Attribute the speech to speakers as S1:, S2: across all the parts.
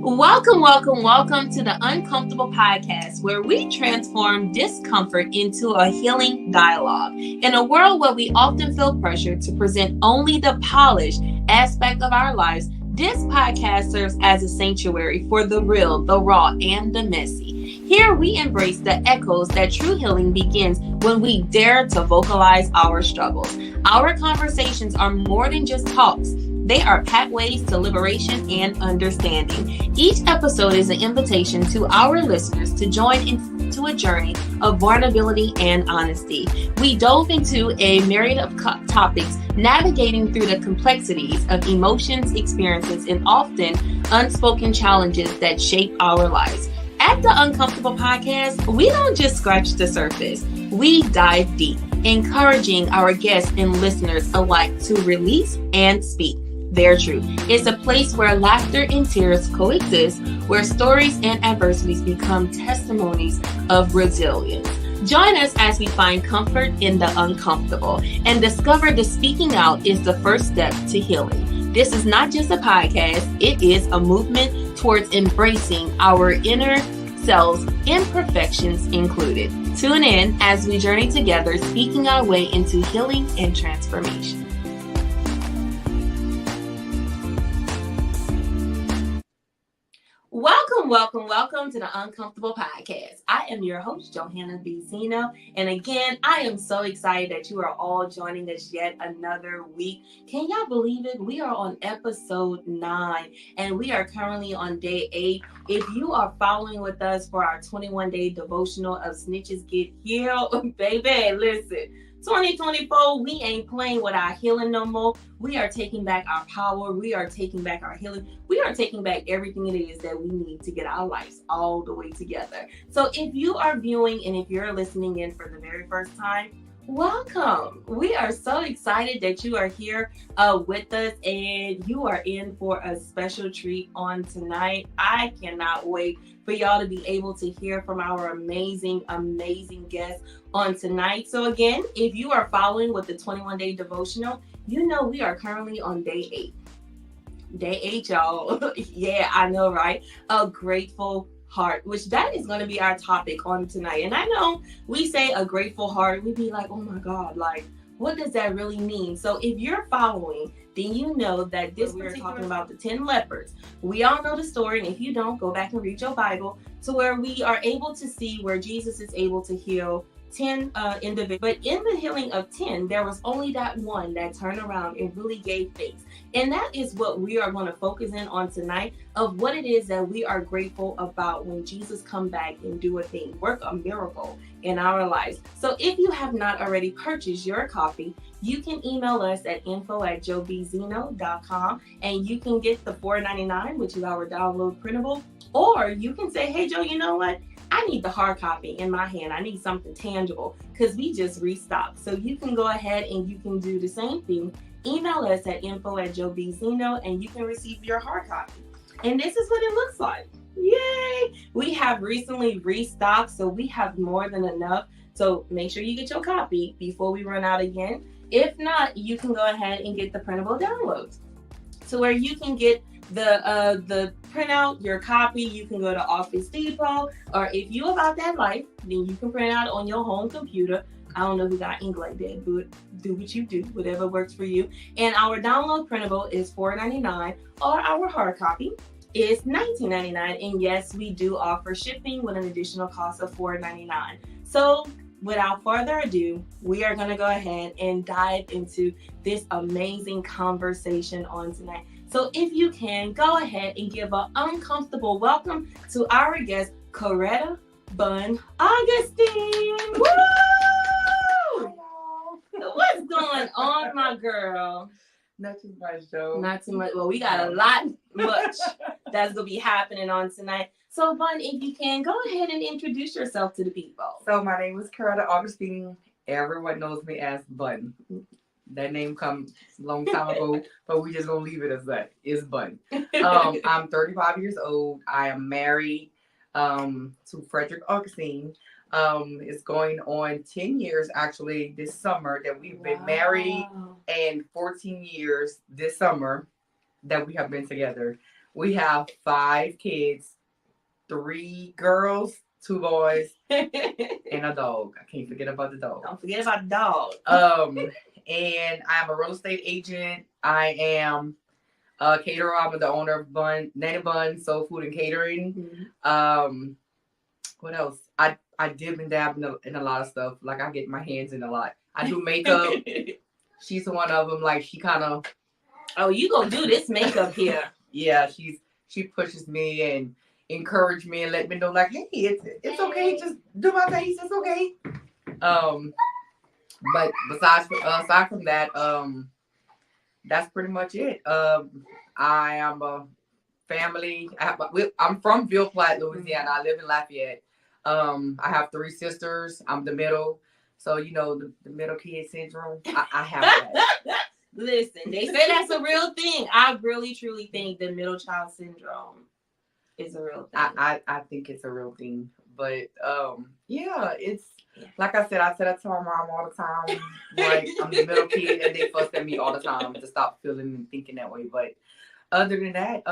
S1: Welcome to the Uncomfortable Podcast, where we transform discomfort into a healing dialogue. In a world where we often feel pressured to present only the polished aspect of our lives, this podcast serves as a sanctuary for the real, the raw, and the messy. Here we embrace the echoes that true healing begins when we dare to vocalize our struggles. Our conversations are more than just talks. They are pathways to liberation and understanding. Each episode is an invitation to our listeners to join into a journey of vulnerability and honesty. We dove into a myriad of topics, navigating through the complexities of emotions, experiences, and often unspoken challenges that shape our lives. At the Uncomfortable Podcast, we don't just scratch the surface. We dive deep, encouraging our guests and listeners alike to release and speak their truth. It's a place where laughter and tears coexist, where stories and adversities become testimonies of resilience. Join us as we find comfort in the uncomfortable and discover that speaking out is the first step to healing. This is not just a podcast, it is a movement towards embracing our inner selves, imperfections included. Tune in as we journey together, speaking our way into healing and transformation. Welcome to the Uncomfortable Podcast. I am your host, Johanna B. Zeno, and again, I am so excited that you are all joining us yet another week. Can y'all believe it? We are on episode 9, and we are currently on day 8. If you are following with us for our 21-day devotional of Snitches Get Healed, baby, listen. 2024, we ain't playing with our healing no more. We are taking back our power. We are taking back our healing. We are taking back everything it is that we need to get our lives all the way together. So if you are viewing and if you're listening in for the very first time, welcome. We are so excited that you are here with us, and you are in for a special treat on tonight. I cannot wait for y'all to be able to hear from our amazing guests on tonight. So again, if you are following with the 21-day devotional, you know we are currently on day 8. Day 8, y'all. Yeah, I know, right? A grateful heart, which that is going to be our topic on tonight. And I know we say a grateful heart, we be like, oh my God, like, what does that really mean? So if you're following, then you know that this we're talking about the 10 lepers. We all know the story, and if you don't, go back and read your Bible, to where we are able to see where Jesus is able to heal 10 individuals. But in the healing of 10, there was only that one that turned around and really gave thanks. And that is what we are going to focus in on tonight, of what it is that we are grateful about when Jesus come back and do a thing, work a miracle in our lives. So if you have not already purchased your copy, you can email us at info@joebzeno.com, and you can get the $4.99, which is our download printable. Or you can say, hey, Joe, you know what? I need the hard copy in my hand. I need something tangible because we just restocked. So you can go ahead and you can do the same thing. Email us at info@joebzeno, and you can receive your hard copy. And this is what it looks like. Yay! We have recently restocked, so we have more than enough. So make sure you get your copy before we run out again. If not, you can go ahead and get the printable downloads, to where you can get the printout, your copy. You can go to Office Depot, or if you about that life, then you can print it out on your home computer. I don't know who got ink like that, but do what you do, whatever works for you. And our download printable is $4.99, or our hard copy is $19.99. And yes, we do offer shipping with an additional cost of $4.99. So without further ado, we are going to go ahead and dive into this amazing conversation on tonight. So if you can, go ahead and give an uncomfortable welcome to our guest, Coretta, Bunn, Augustine. Woo! What's going on, my girl?
S2: Not too much, Joe.
S1: Not too much. Well, we got much that's going to be happening on tonight. So, Bunn, if you can, go ahead and introduce yourself to the people.
S2: So, my name is Coretta Augustine. Everyone knows me as Bunn. That name come a long time ago, but we just gonna leave it as that. It's Bunn. I'm 35 years old. I am married to Frederick Augustine. It's going on 10 years actually this summer that we've been married, and 14 years this summer that we have been together. We have 5 kids, 3 girls, 2 boys, and a dog. I can't forget about the dog.
S1: Don't forget about the dog.
S2: And I'm a real estate agent. I am a caterer. I'm the owner of Bunn, Nanny Bunn, Soul Food and Catering. What else? I dib and dab in a lot of stuff. Like I get my hands in a lot. I do makeup. She's one of them. Like she kind of.
S1: Oh, you gonna do this makeup here?
S2: Yeah, she pushes me and encourage me and let me know like, hey, it's okay. Just do my face. It's okay. But aside from that, that's pretty much it. I am a family. I'm from Ville Platte, Louisiana. I live in Lafayette. I have 3 sisters. I'm the middle. So, you know, the middle kid syndrome. I have that.
S1: Listen, they say that's a real thing. I really, truly think the middle child syndrome is a real thing.
S2: I think it's a real thing. But, yeah, it's, like I said that to my mom all the time. Like, I'm the middle kid, and they fuss at me all the time to stop feeling and thinking that way. But other than that,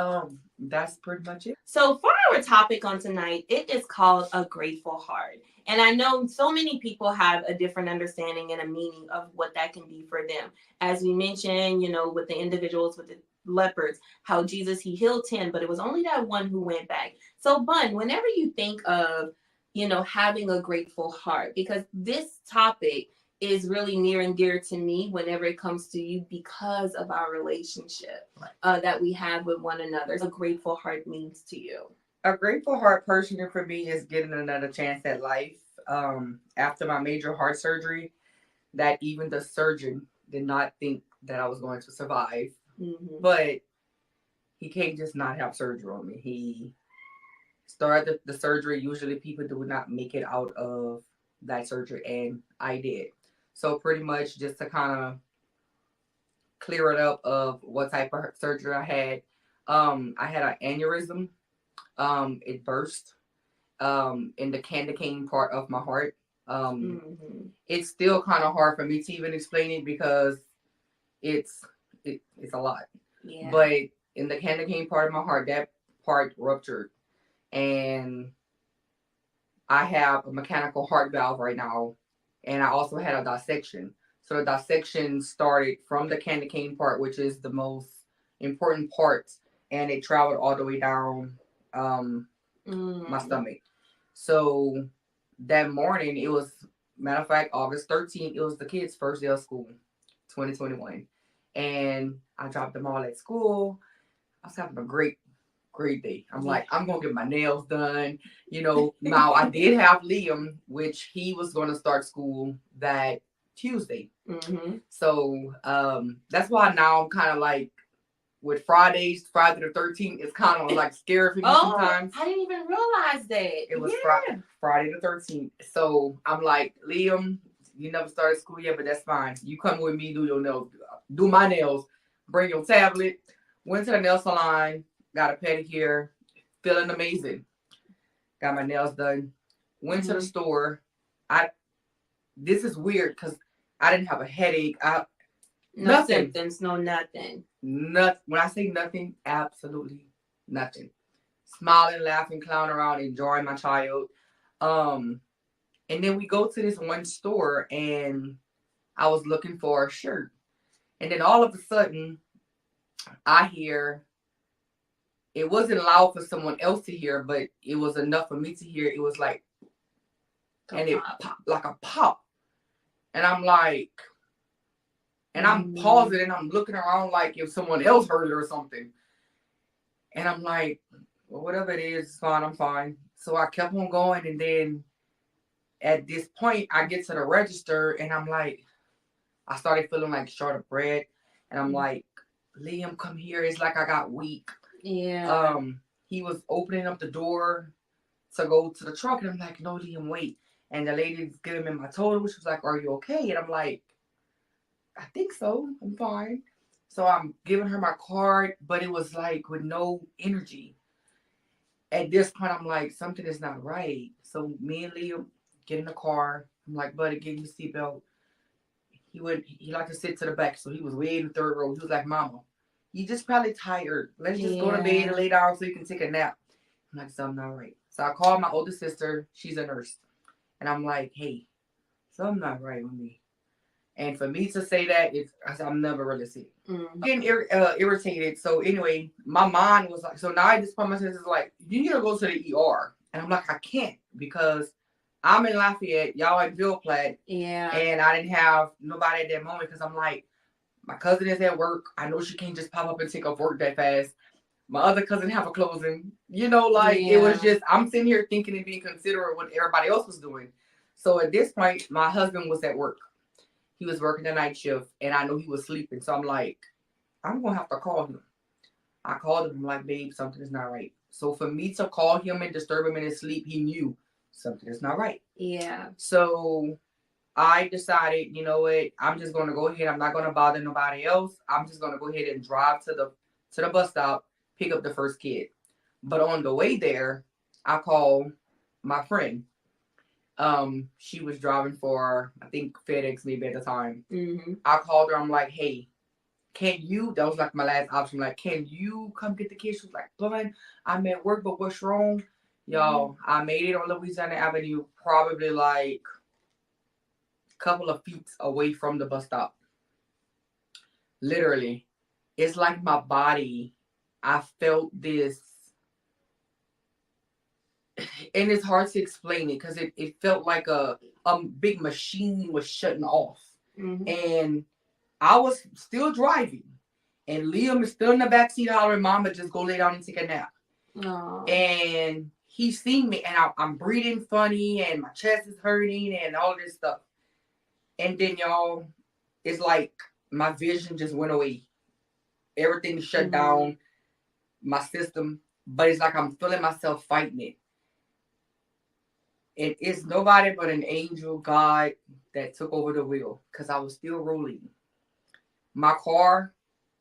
S2: that's pretty much it.
S1: So for our topic on tonight, it is called A Grateful Heart. And I know so many people have a different understanding and a meaning of what that can be for them. As we mentioned, you know, with the individuals with the lepers, how Jesus, he healed 10, but it was only that one who went back. So Bunn, whenever you think of, you know, having a grateful heart, because this topic is really near and dear to me whenever it comes to you because of our relationship that we have with one another. A grateful heart means to you.
S2: A grateful heart personally for me is getting another chance at life. After my major heart surgery, that even the surgeon did not think that I was going to survive. Mm-hmm. But he can't just not have surgery on me. He started the surgery. Usually people do not make it out of that surgery, and I did. So pretty much just to kind of clear it up of what type of surgery I had. I had an aneurysm. It burst in the candy cane part of my heart. It's still kind of hard for me to even explain it because it's a lot. Yeah. But in the candy cane part of my heart, that part ruptured, and I have a mechanical heart valve right now, and I also had a dissection. So the dissection started from the candy cane part, which is the most important part, and it traveled all the way down my stomach. So that morning, it was, matter of fact, August 13th, it was the kids' first day of school, 2021. And I dropped them all at school. I was having a great day. I'm like, I'm going to get my nails done. You know, now I did have Liam, which he was going to start school that Tuesday. Mm-hmm. So that's why now I'm kind of like, with Friday the 13th, it's kind of like scary for me sometimes.
S1: I didn't even realize that.
S2: It was Friday the 13th. So I'm like, Liam, you never started school yet, but that's fine. You come with me, do your nails, do my nails, bring your tablet. Went to the nail salon, got a pedicure, feeling amazing. Got my nails done. Went to the store. This is weird because I didn't have a headache.
S1: No symptoms, no nothing.
S2: When I say nothing, absolutely nothing. Smiling, laughing, clowning around, enjoying my child. And then we go to this one store, and I was looking for a shirt. And then all of a sudden, I hear, it wasn't loud for someone else to hear, but it was enough for me to hear. It was like, and it popped, like a pop. And I'm like, and I'm pausing and I'm looking around like if someone else heard it or something. And I'm like, well, whatever it is, it's fine, I'm fine. So I kept on going. And then at this point, I get to the register and I'm like, I started feeling like short of bread. And I'm like, Liam, come here. It's like I got weak. Yeah. He was opening up the door to go to the truck. And I'm like, no, Liam, wait. And the lady's giving me my total. She was like, are you okay? And I'm like, I think so. I'm fine. So I'm giving her my card, but it was like with no energy. At this point, I'm like, something is not right. So me and Leo get in the car. I'm like, buddy, get your seatbelt. He liked to sit to the back, so he was way in the third row. He was like, Mama, You just probably tired. Let's just go to bed and lay down so you can take a nap. I'm like, something not right. So I called my older sister. She's a nurse. And I'm like, hey, something not right with me. And for me to say that, I'm never really sick. Getting irritated. So anyway, my mind was like, so now I just put myself like, you need to go to the ER. And I'm like, I can't because I'm in Lafayette, y'all in Ville Platte.
S1: Yeah.
S2: And I didn't have nobody at that moment because I'm like, my cousin is at work. I know she can't just pop up and take off work that fast. My other cousin have a closing. You know, like it was just, I'm sitting here thinking and being considerate what everybody else was doing. So at this point, my husband was at work. He was working the night shift and I know he was sleeping. So I'm like, I'm going to have to call him. I called him. I'm like, babe, something is not right. So for me to call him and disturb him in his sleep, he knew something is not right.
S1: Yeah.
S2: So I decided, you know what, I'm just going to go ahead. I'm not going to bother nobody else. I'm just going to go ahead and drive to the bus stop, pick up the first kid. But on the way there, I called my friend. She was driving for, I think, FedEx maybe at the time. I called her. I'm like, hey, can you, that was like my last option, like, can you come get the kids? She was like, Bunn, I'm at work, but what's wrong? Y'all, I made it on Louisiana Avenue, probably like a couple of feet away from the bus stop. Literally, it's like my body, I felt this, and it's hard to explain it because it felt like a big machine was shutting off. And I was still driving, and Liam is still in the backseat hollering, Mama, just go lay down and take a nap. Aww. And he seen me, and I'm breathing funny, and my chest is hurting, and all this stuff. And then, y'all, it's like my vision just went away. Everything shut down, my system, but it's like I'm feeling myself fighting it. And it's nobody but an angel, God, that took over the wheel because I was still rolling. My car,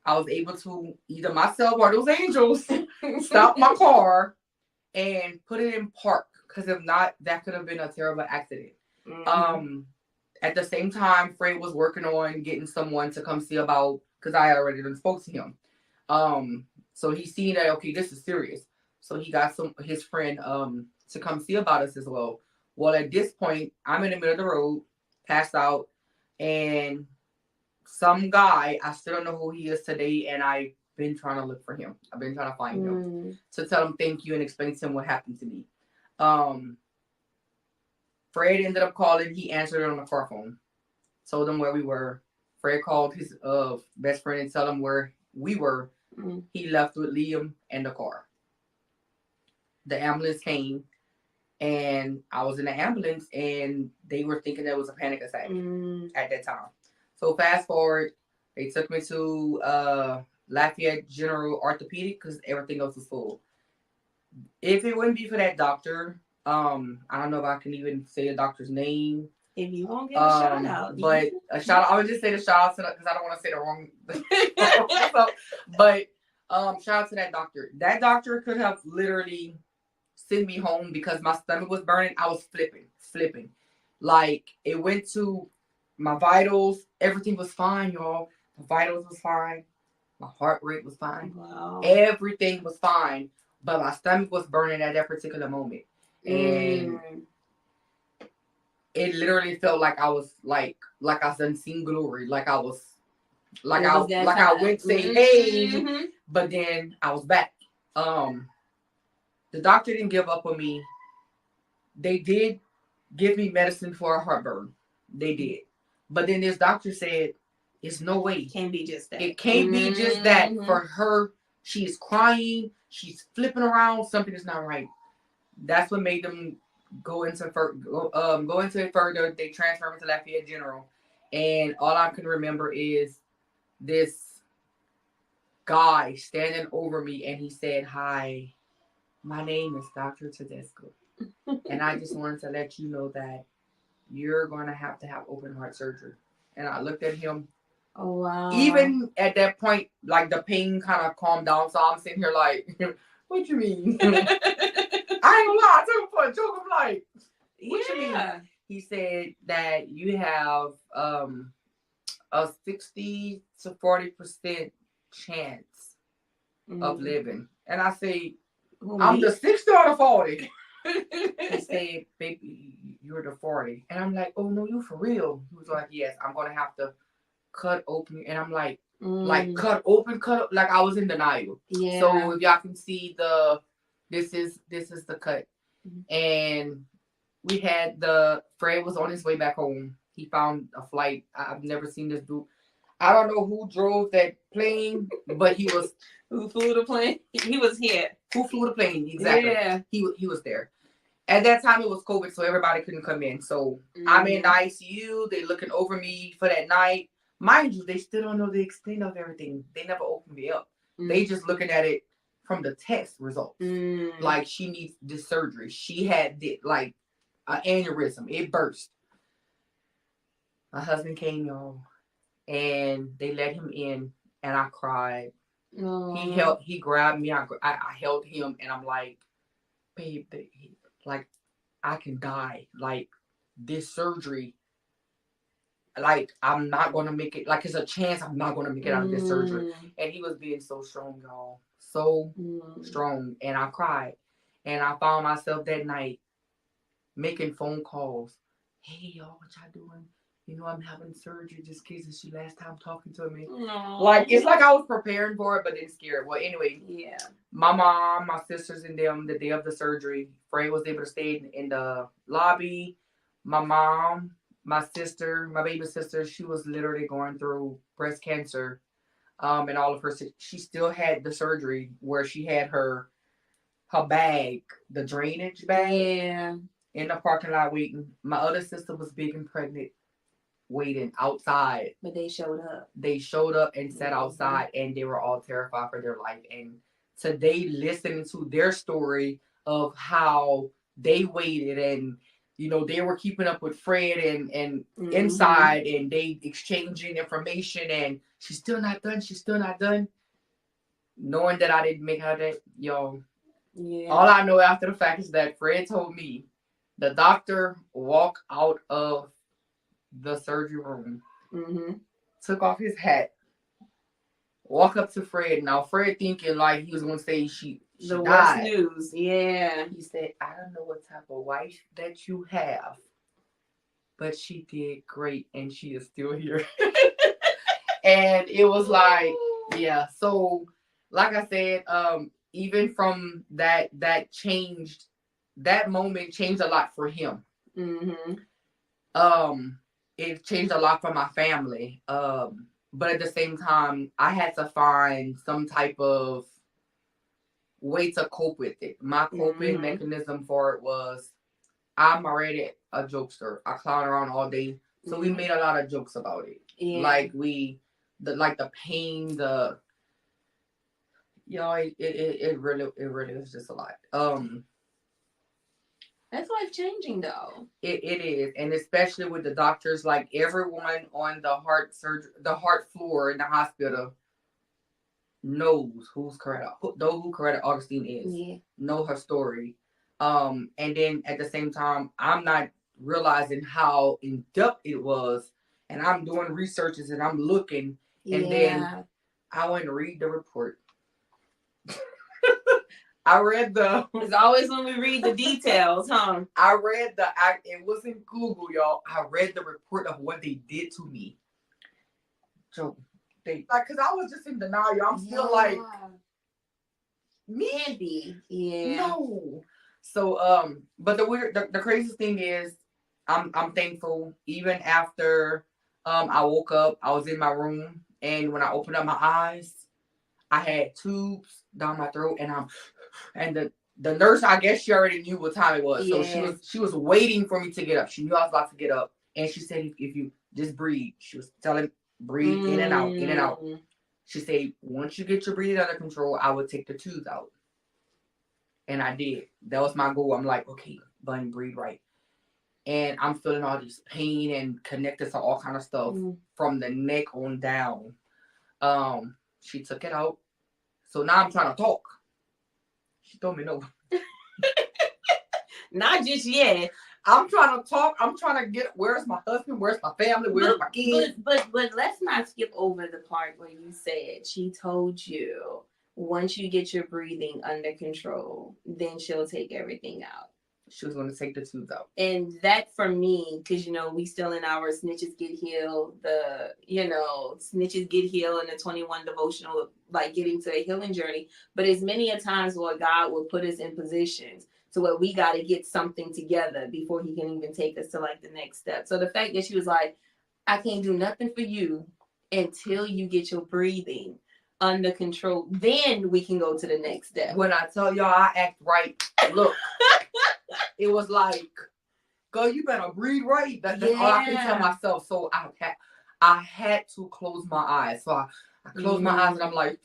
S2: I was able to, either myself or those angels, stop my car and put it in park. Because if not, that could have been a terrible accident. At the same time, Fred was working on getting someone to come see about, because I already done spoke to him. So he seen that, okay, this is serious. So he got his friend to come see about us as well. Well, at this point, I'm in the middle of the road, passed out, and some guy, I still don't know who he is today, and I've been trying to look for him. I've been trying to find him to tell him thank you and explain to him what happened to me. Fred ended up calling. He answered it on the car phone. Told him where we were. Fred called his best friend and told him where we were. He left with Liam and the car. The ambulance came, and I was in the ambulance, and they were thinking there was a panic attack at that time. So fast forward, they took me to Lafayette General Orthopedic because everything else was full. If it wouldn't be for that doctor, I don't know if I can even say the doctor's name.
S1: If you won't give a shout out.
S2: But a shout out, I would just say the shout out to because I don't want to say the wrong. But shout out to that doctor. That doctor could have literally sent me home because my stomach was burning. I was flipping. Like it went to my vitals. Everything was fine, y'all. The vitals was fine. My heart rate was fine. Wow. Everything was fine. But my stomach was burning at that particular moment. And it literally felt like I was like I done seen glory. Like I was I went to say hey, but then I was back. The doctor didn't give up on me. They did give me medicine for a heartburn. They did. But then this doctor said, it's no way.
S1: It can't be just that.
S2: It can't be just that. For her, she's crying. She's flipping around. Something is not right. That's what made them go into it further. They transferred me to Lafayette General. And all I can remember is this guy standing over me. And he said, hi, my name is Dr. Tedesco. And I just wanted to let you know that you're going to have open heart surgery. And I looked at him.
S1: Oh, wow.
S2: Even at that point, like the pain kind of calmed down. So I'm sitting here like, what you mean? I ain't gonna lie. I took him for a joke. I'm like, what you mean? He said that you have a 60 to 40% chance of living. And I say,
S1: Who,
S2: I'm
S1: me?
S2: the 60 or the 40. He said, baby, you're the 40. And I'm like, oh no, you for real? He was like, yes, I'm gonna have to cut open. And I'm like cut open, like I was in denial.
S1: Yeah.
S2: So if y'all can see this is the cut. And we had Fred was on his way back home. He found a flight. I've never seen this dude. I don't know who drove that plane, but he was.
S1: Who flew the plane? He was here.
S2: Who flew the plane? Exactly.
S1: Yeah.
S2: He was there. At that time, it was COVID, so everybody couldn't come in. So I'm in the ICU. They looking over me for that night. Mind you, they still don't know the extent of everything. They never opened me up. They just looking at it from the test results. Like, she needs this surgery. She had like an aneurysm. It burst. My husband came, y'all, and they let him in, and I cried. He grabbed me. I held him, and I'm like, babe, like, I can die. Like, this surgery, like, I'm not gonna make it. Like, it's a chance I'm not gonna make it out of this surgery. And he was being so strong, y'all, so strong. And I cried, and I found myself that night making phone calls. Hey, y'all, what y'all doing? You know, I'm having surgery just in case it's your last time talking to me. Like, it's like I was preparing for it, but then scared. Well, anyway, yeah. My mom, my sisters, and them, the day of the surgery, Fred was able to stay in the lobby. My mom, my sister, my baby sister, she was literally going through breast cancer. And all of her, she still had the surgery where she had her bag, the drainage bag, in the parking lot waiting. My other sister was big and pregnant, waiting outside. But they showed up. They showed up and sat outside, and they were all terrified for their life. And today, listening to their story of how they waited, and you know, they were keeping up with Fred and inside, and they exchanging information, and she's still not done. She's still not done. Knowing that I didn't make her that, y'all. Yeah. All I know after the fact is that Fred told me the doctor walked out of the surgery room, took off his hat, walk up to Fred. Now Fred thinking like he was gonna say she the died. Worst news. Yeah. He said, I don't know what type of wife that you have, but she did great and she is still here. And it was like, yeah. So like I said, even from that changed, that moment changed a lot for him. It changed a lot for my family. But at the same time, I had to find some type of way to cope with it. My coping mechanism for it was, I'm already a jokester. I clown around all day. So we made a lot of jokes about it. Yeah. Like the pain, it really was just a lot. That's life changing though. It is, and especially with the doctors, like everyone on the heart floor in the hospital knows who's Coretta, know who Coretta Augustine is. Yeah. Know her story. And then at the same time, I'm not realizing how in depth it was, and I'm doing researches and I'm looking, and then I went to read the report. I read it's always when we read the details, huh? I read it wasn't Google, y'all. I read the report of what they did to me. So cause I was just in denial. I'm still like, me? Can't be. Yeah. No. So, but the craziest thing is, I'm thankful. Even after, I woke up, I was in my room, and when I opened up my eyes, I had tubes down my throat, and the nurse, I guess she already knew what time it was. Yeah. So she was waiting for me to get up. She knew I was about to get up. And she said, if you just breathe. She was telling, breathe in and out, in and out. She said, once you get your breathing under control, I would take the tubes out. And I did. That was my goal. I'm like, okay, Bunn, breathe right. And I'm feeling all this pain and connected to all kind of stuff from the neck on down. She took it out. So now I'm trying to talk. She told me no. Not just yet. I'm trying to talk. I'm trying to get, where's my husband? Where's my family? Where's my kids?
S1: But let's not skip over the part where you said she told you once you get your breathing under control, then she'll take everything out.
S2: She was going to take the tubes out.
S1: And that for me, because we still in our Snitches Get Healed, Snitches Get Healed and the 21 devotional, like getting to a healing journey. But as many a times where God will put us in positions to where we got to get something together before he can even take us to like the next step. So the fact that she was like, I can't do nothing for you until you get your breathing under control, then we can go to the next step.
S2: When I tell y'all I act right, look, it was like, girl, you better breathe right. That's all I can tell myself. So I had to close my eyes. So I closed my eyes and I'm like,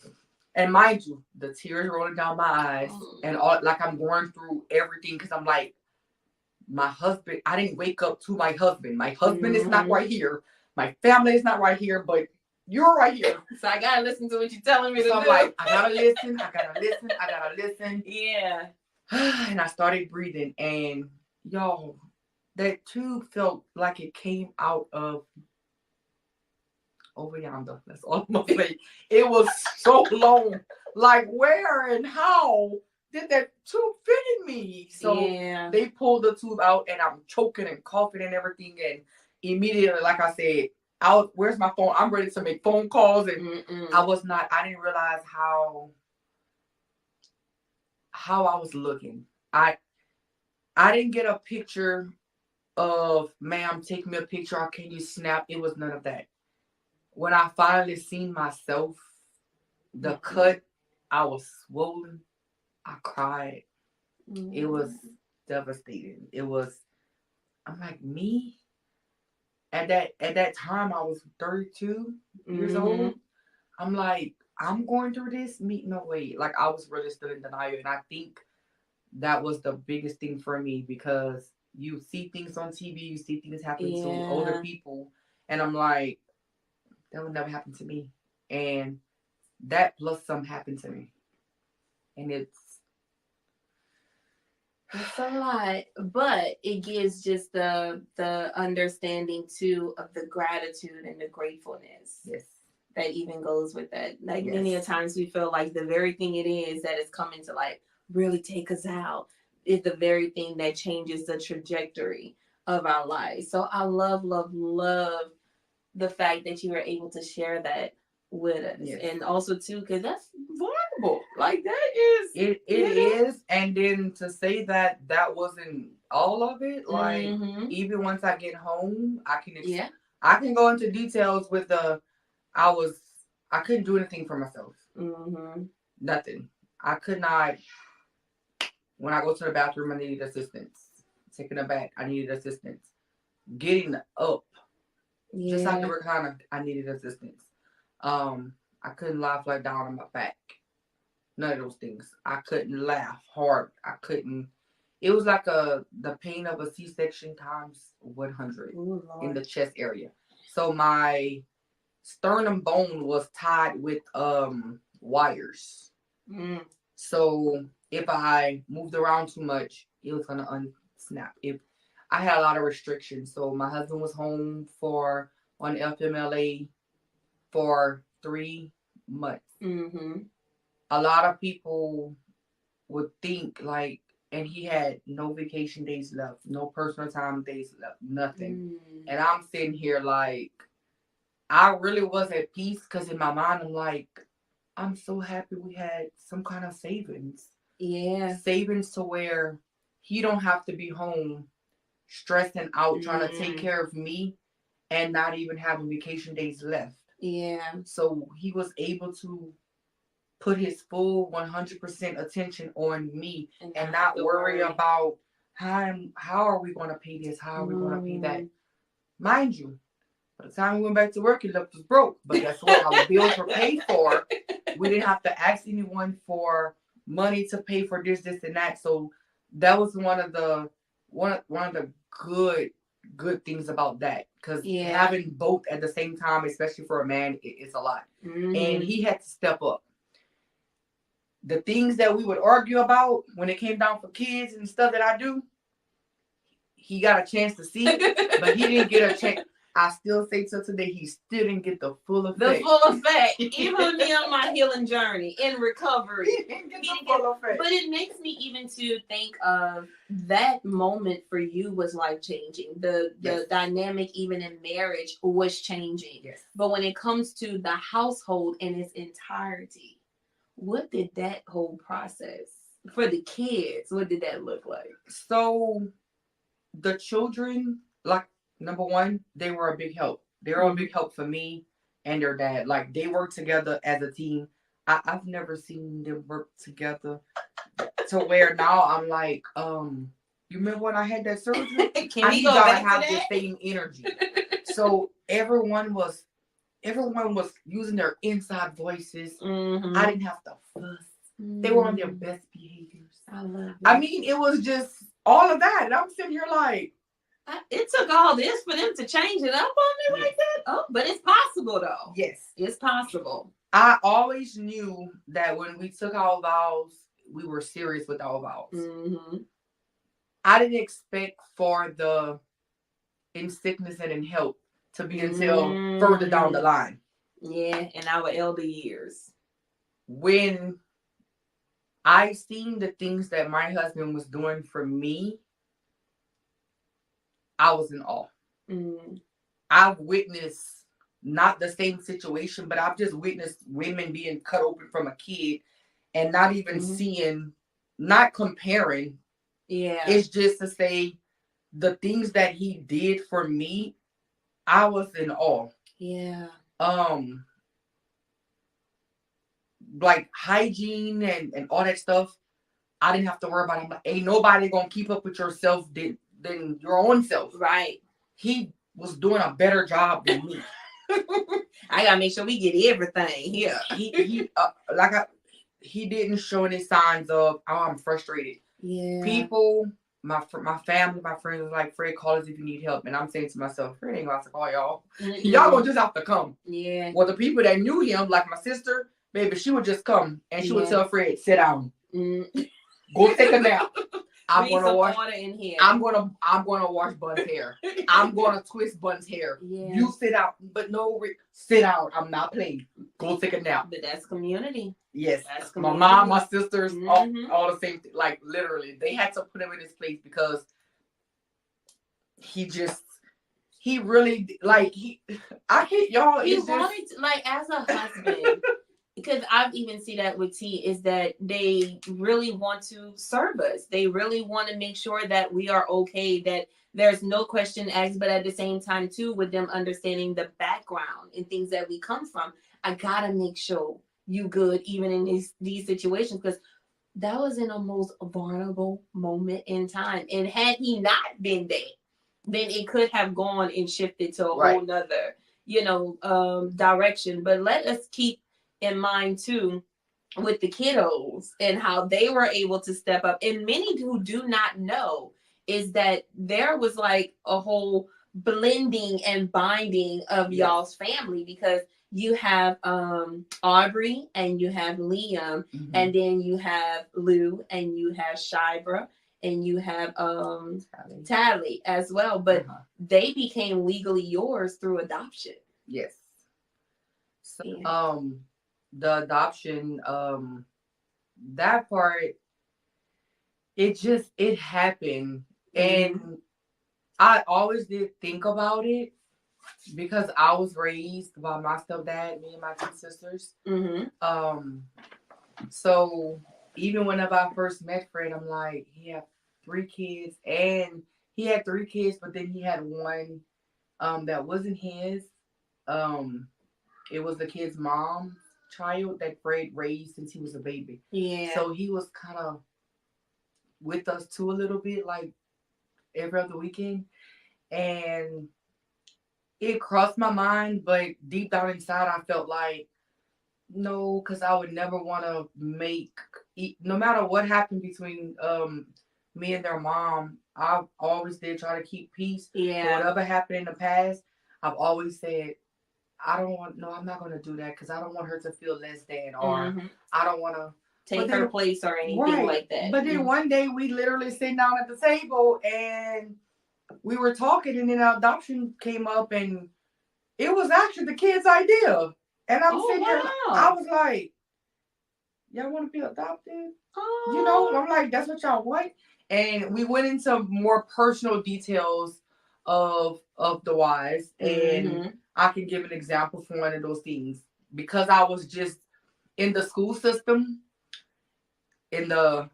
S2: and mind you, the tears rolling down my eyes and all, like I'm going through everything because I'm like, my husband, I didn't wake up to my husband. My husband is not right here. My family is not right here, but you're right here.
S1: So I gotta listen to what you're telling me to do.
S2: I'm like, I gotta listen.
S1: Yeah.
S2: And I started breathing, and y'all, that tube felt like it came out of over yonder. That's all I'm gonna say. It was so long. Like, where and how did that tube fit in me? So they pulled the tube out, and I'm choking and coughing and everything. And immediately, like I said, where's my phone? I'm ready to make phone calls, and I didn't realize how I was looking. I didn't get a picture of, ma'am, take me a picture, or can you snap? It was none of that. When I finally seen myself, the cut, I was swollen. I cried. It was devastating. I'm like, me? At that time, I was 32 years old. I'm like, I'm going through this? No way. Like, I was really still in denial. And I think that was the biggest thing for me, because you see things on TV, you see things happen to older people. And I'm like, that would never happen to me. And that plus some happened to me. And it's
S1: a lot, but it gives just the understanding too of the gratitude and the gratefulness.
S2: Yes.
S1: That even goes with that. Like many a times we feel like the very thing it is that is coming to like really take us out is the very thing that changes the trajectory of our lives. So I love the fact that you were able to share that with us. Yes. And also too, because that's vulnerable. Like that is
S2: it is. And then to say that wasn't all of it, like even once I get home, I can go into details with I couldn't do anything for myself. Nothing. I could not. When I go to the bathroom, I needed assistance. Taking a bath, I needed assistance. Getting up, just like the recliner, I needed assistance. I couldn't lie flat down on my back. None of those things. I couldn't laugh hard. I couldn't. It was like the pain of a C-section times 100 in the chest area. So my sternum bone was tied with wires. So if I moved around too much, it was gonna unsnap. I had a lot of restrictions. So my husband was home on FMLA for 3 months. A lot of people would think like, and he had no vacation days left, no personal time days left, nothing. And I'm sitting here like, I really was at peace, because in my mind I'm like, I'm so happy we had some kind of savings. Savings to where he don't have to be home stressing out trying to take care of me and not even having vacation days left. So he was able to put his full 100% attention on me and not worry about how are we going to pay this? How are we going to pay that? Mind you, by the time we went back to work, he left us broke. But guess what? Our bills were paid for. We didn't have to ask anyone for money to pay for this, and that. So that was one of the good things about that. Because having both at the same time, especially for a man, it's a lot. And he had to step up. The things that we would argue about when it came down for kids and stuff that I do, he got a chance to see it, but he didn't get a chance. I still say till today, he still didn't get the full effect.
S1: The full effect. Even me on my healing journey, in recovery.
S2: He didn't get the full effect.
S1: But it makes me even to think of that moment for you was life-changing. The dynamic even in marriage was changing.
S2: Yes.
S1: But when it comes to the household in its entirety, what did that whole process for the kids, what did that look like?
S2: So the children, like, number one, they were a big help. They were a big help for me and their dad. Like, they worked together as a team. I've never seen them work together to where now I'm like, you remember when I had that surgery?
S1: Can we go back to
S2: have
S1: that?
S2: the same energy. So everyone was using their inside voices. I didn't have to fuss. They were on their best behaviors.
S1: I love it.
S2: I mean, it was just all of that. And I'm sitting here like,
S1: it took all this for them to change it up on me like that. Oh, but it's possible though.
S2: Yes,
S1: it's possible.
S2: I always knew that when we took our vows, we were serious with our vows. I didn't expect for the in sickness and in health to be until further down the line.
S1: Yeah, in our elder years.
S2: When I seen the things that my husband was doing for me, I was in awe. I've witnessed not the same situation, but I've just witnessed women being cut open from a kid and not even seeing, not comparing.
S1: Yeah.
S2: It's just to say the things that he did for me, I was in awe.
S1: Yeah.
S2: Like hygiene and all that stuff, I didn't have to worry about it. Like, ain't nobody gonna keep up with yourself than your own self.
S1: Right.
S2: He was doing a better job than me.
S1: I gotta make sure we get everything here.
S2: He didn't show any signs of, oh, I'm frustrated.
S1: Yeah.
S2: People, my family, my friends was like, Fred, call us if you need help. And I'm saying to myself, Fred ain't gonna have to call y'all. Y'all gonna just have to come.
S1: Yeah.
S2: Well, the people that knew him, like my sister, baby, she would just come and she would tell Fred, sit down. Go take a nap. I'm gonna wash Bunn's hair. I'm gonna twist Bunn's hair. Yeah. You sit out, but no, sit out. I'm not playing. Go take a nap.
S1: But that's community.
S2: Yes,
S1: that's community.
S2: My mom, my sisters, all the same thing. Like literally, they had to put him in his place because he really like I hate y'all.
S1: He wanted to, like, as a husband. Because I've even seen that with T, is that they really want to serve us. They really want to make sure that we are okay, that there's no question asked, but at the same time, too, with them understanding the background and things that we come from, I got to make sure you good, even in these situations, because that was in a most vulnerable moment in time. And had he not been there, then it could have gone and shifted to a whole nother, direction. But let us keep in mind too with the kiddos and how they were able to step up. And many who do not know is that there was like a whole blending and binding of y'all's family, because you have Aubrey and you have Liam, and then you have Lou and you have Shibra and you have Tally as well, but they became legally yours through adoption.
S2: Yes. So, the adoption, that part, it happened. And I always did think about it because I was raised by my stepdad, me and my two sisters. So even whenever I first met Fred, I'm like, he had 3 kids, and he had 3 kids, but then he had one that wasn't his. It was the kid's mom's child that Fred raised since he was a baby. Yeah. So he was kind of with us too a little bit, like every other weekend. And it crossed my mind, but deep down inside, I felt like, no, because I would never want to no matter what happened between me and their mom, I always did try to keep peace. Yeah. So whatever happened in the past, I've always said, I'm not going to do that because I don't want her to feel less than, or I don't want to
S1: take her place or anything like that.
S2: But then one day we literally sitting down at the table and we were talking, and then adoption came up, and it was actually the kid's idea. And I'm sitting here, I was like, y'all want to be adopted? You know, I'm like, that's what y'all want? And we went into more personal details of the whys. And I can give an example for one of those things. Because I was just in the school system, in the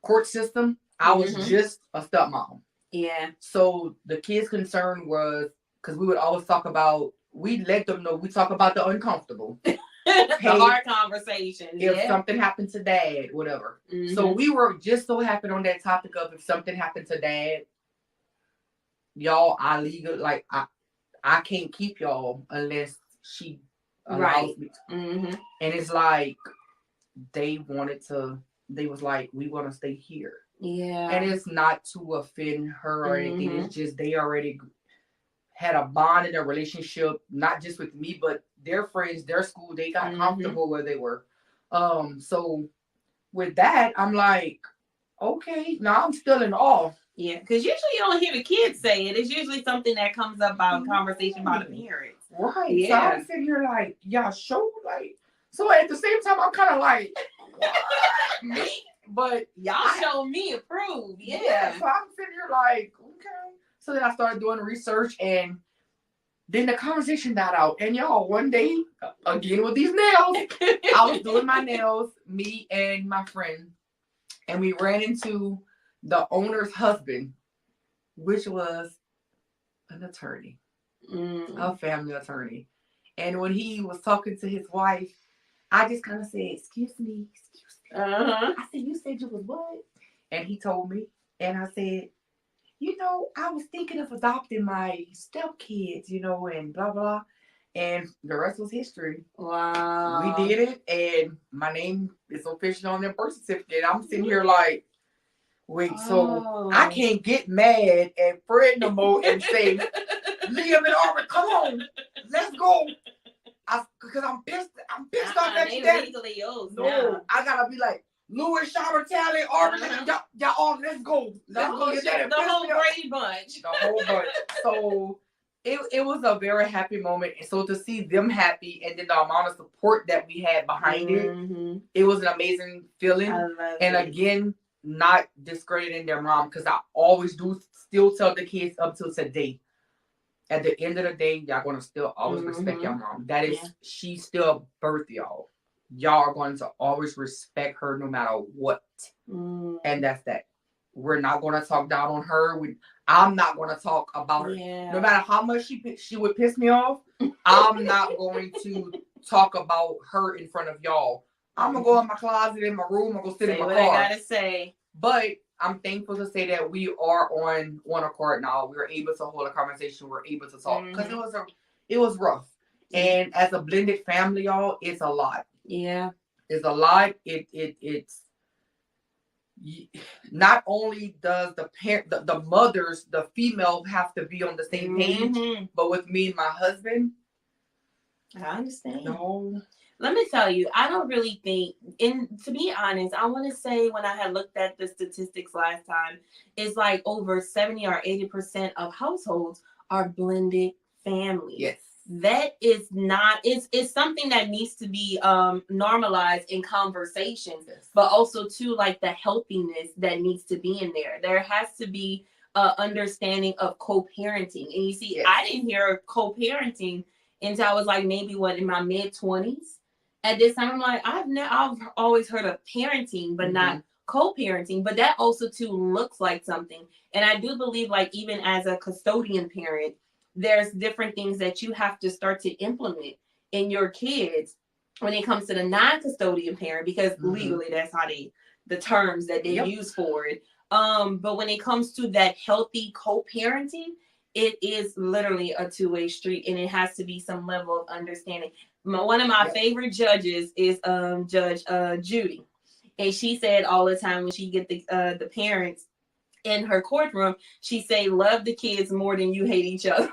S2: court system, I was just a stepmom.
S1: Yeah.
S2: So the kids' concern was, because we would always talk about, we let them know, we talk about the uncomfortable.
S1: The hard conversation.
S2: If something happened to dad, whatever. So we were just so happy on that topic of if something happened to dad, y'all, I can't keep y'all unless she allows me to. And it's like they was like, we want to stay here.
S1: Yeah.
S2: And it's not to offend her or anything. It's just they already had a bond in their relationship, not just with me, but their friends, their school. They got comfortable where they were. So with that, I'm like, okay, now I'm still in awe.
S1: Yeah, because usually you don't hear the kids say it. It's usually something that comes up about conversation about the parents.
S2: Right. Yeah. So I'm sitting here like, y'all show like. So at the same time, I'm kind of like, what? Me? But
S1: y'all show me approve. Yeah.
S2: So I'm sitting here like, okay. So then I started doing research, and then the conversation died out. And y'all, one day, again with these nails, I was doing my nails, me and my friend, and we ran into the owner's husband, which was an attorney, a family attorney. And when he was talking to his wife, I just kind of said, excuse me. I said, you said you was what? And he told me, and I said, you know, I was thinking of adopting my stepkids, you know, and blah, blah. And the rest was history.
S1: Wow.
S2: We did it, and my name is official on their birth certificate. I'm sitting here like, wait, so I can't get mad at Fred no more and say, Liam and Aubrey, come on, let's go. Because I'm pissed off at you. No, I gotta be like, Louis, Shower, Tally, Aubrey, y'all all, let's go.
S1: The whole Brady bunch.
S2: The whole bunch. So it was a very happy moment. And so to see them happy, and then the amount of support that we had behind it was an amazing feeling. And again, not discrediting their mom, because I always do still tell the kids up till today, at the end of the day, y'all gonna still always respect your mom. That is, she still birthed y'all. Y'all are going to always respect her no matter what. And that's that. We're not going to talk down on her. I'm not going to talk about her. No matter how much she would piss me off, I'm not going to talk about her in front of y'all. I'm going to go in my closet, in my room, I'm going to sit in my car.
S1: I gotta say.
S2: But I'm thankful to say that we are on one accord now. We're able to hold a conversation. We're able to talk. Because it was rough. And as a blended family, y'all, it's a lot.
S1: Yeah.
S2: It's a lot. It's not only does the parent, the mothers, the female have to be on the same page, but with me and my husband,
S1: I understand.
S2: No.
S1: Let me tell you, I don't really think, and to be honest, I want to say when I had looked at the statistics last time, it's like over 70 or 80% of households are blended families.
S2: Yes.
S1: That is not, it's something that needs to be normalized in conversations, but also too, like the healthiness that needs to be in there. There has to be understanding of co-parenting. And you see, I didn't hear co-parenting until I was like maybe in my mid-20s. At this time, I'm like, I've always heard of parenting, but not co-parenting. But that also too looks like something. And I do believe, like, even as a custodian parent, there's different things that you have to start to implement in your kids when it comes to the non-custodian parent, because legally that's how the terms that they use for it. But when it comes to that healthy co-parenting, it is literally a two-way street, and it has to be some level of understanding. One of my favorite judges is Judge Judy, and she said all the time when she get the parents in her courtroom, she say, "Love the kids more than you hate each other."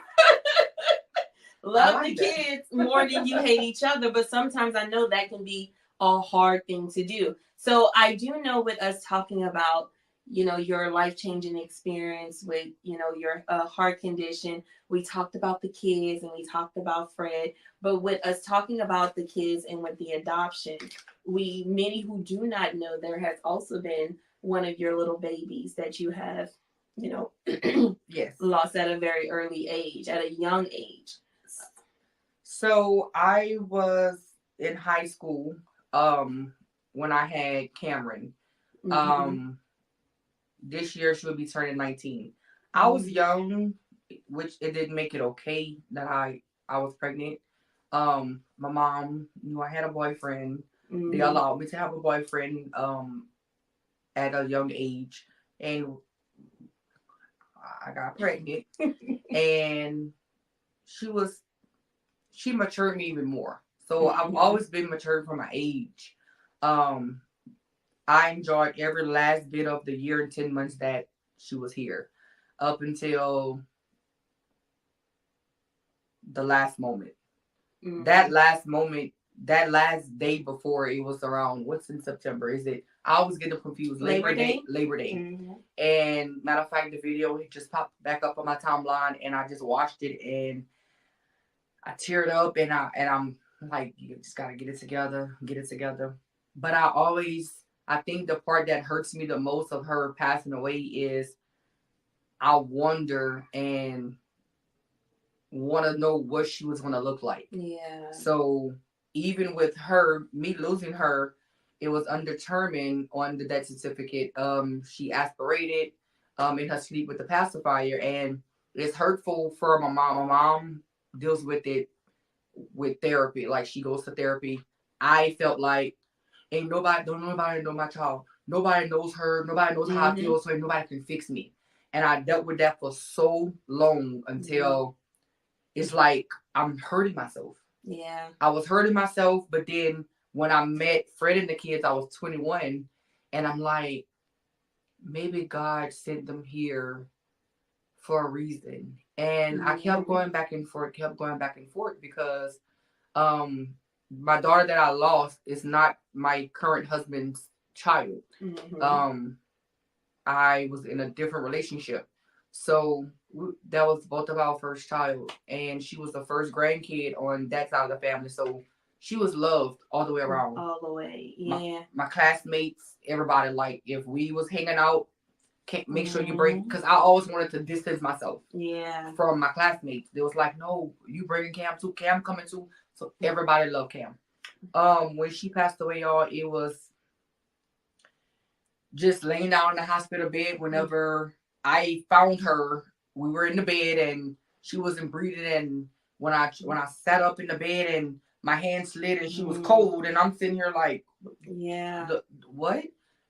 S1: Love the kids more than you hate each other, but sometimes I know that can be a hard thing to do. So I do know with us talking about, your life-changing experience with, your heart condition. We talked about the kids and we talked about Fred, but with us talking about the kids and with the adoption, many who do not know, there has also been one of your little babies that you have,
S2: Yes.
S1: lost at a very early age, at a young age.
S2: So I was in high school when I had Cameron.
S1: Mm-hmm.
S2: This year she'll be turning 19. I was young, which it didn't make it okay that I was pregnant. My mom knew I had a boyfriend. They allowed me to have a boyfriend at a young age, and I got pregnant. And she matured me even more. So I've always been matured for my age. I enjoyed every last bit of the year and 10 months that she was here, up until the last moment. That last moment, that last day before, it was around, what's in September? Is it? I always get them confused. Labor Day. Labor Day. And matter of fact, the video just popped back up on my timeline, and I just watched it, and I teared up, and I'm like, you just gotta get it together, get it together. But I think the part that hurts me the most of her passing away is I wonder and want to know what she was going to look like.
S1: Yeah.
S2: So even with her, me losing her, it was undetermined on the death certificate. She aspirated in her sleep with the pacifier, and it's hurtful for my mom. My mom deals with it with therapy. Like, she goes to therapy. I felt like don't nobody know my child. Nobody knows her. Nobody knows how I feel, so nobody can fix me. And I dealt with that for so long until it's like I'm hurting myself.
S1: Yeah.
S2: I was hurting myself, but then when I met Fred and the kids, I was 21, and I'm like, maybe God sent them here for a reason. And I kept going back and forth, because my daughter that I lost is not my current husband's child. I was in a different relationship. So that was both of our first child. And she was the first grandkid on that side of the family. So she was loved all the way around.
S1: All the way, yeah.
S2: My classmates, everybody, like, if we was hanging out, make sure you bring, because I always wanted to distance myself from my classmates. They was like, no, you bringing Cam too, Cam coming too. So everybody loved Cam. When she passed away, y'all, it was just laying down in the hospital bed. Whenever I found her, we were in the bed and she wasn't breathing. And when I sat up in the bed and my hand slid and she was cold, and I'm sitting here like, what?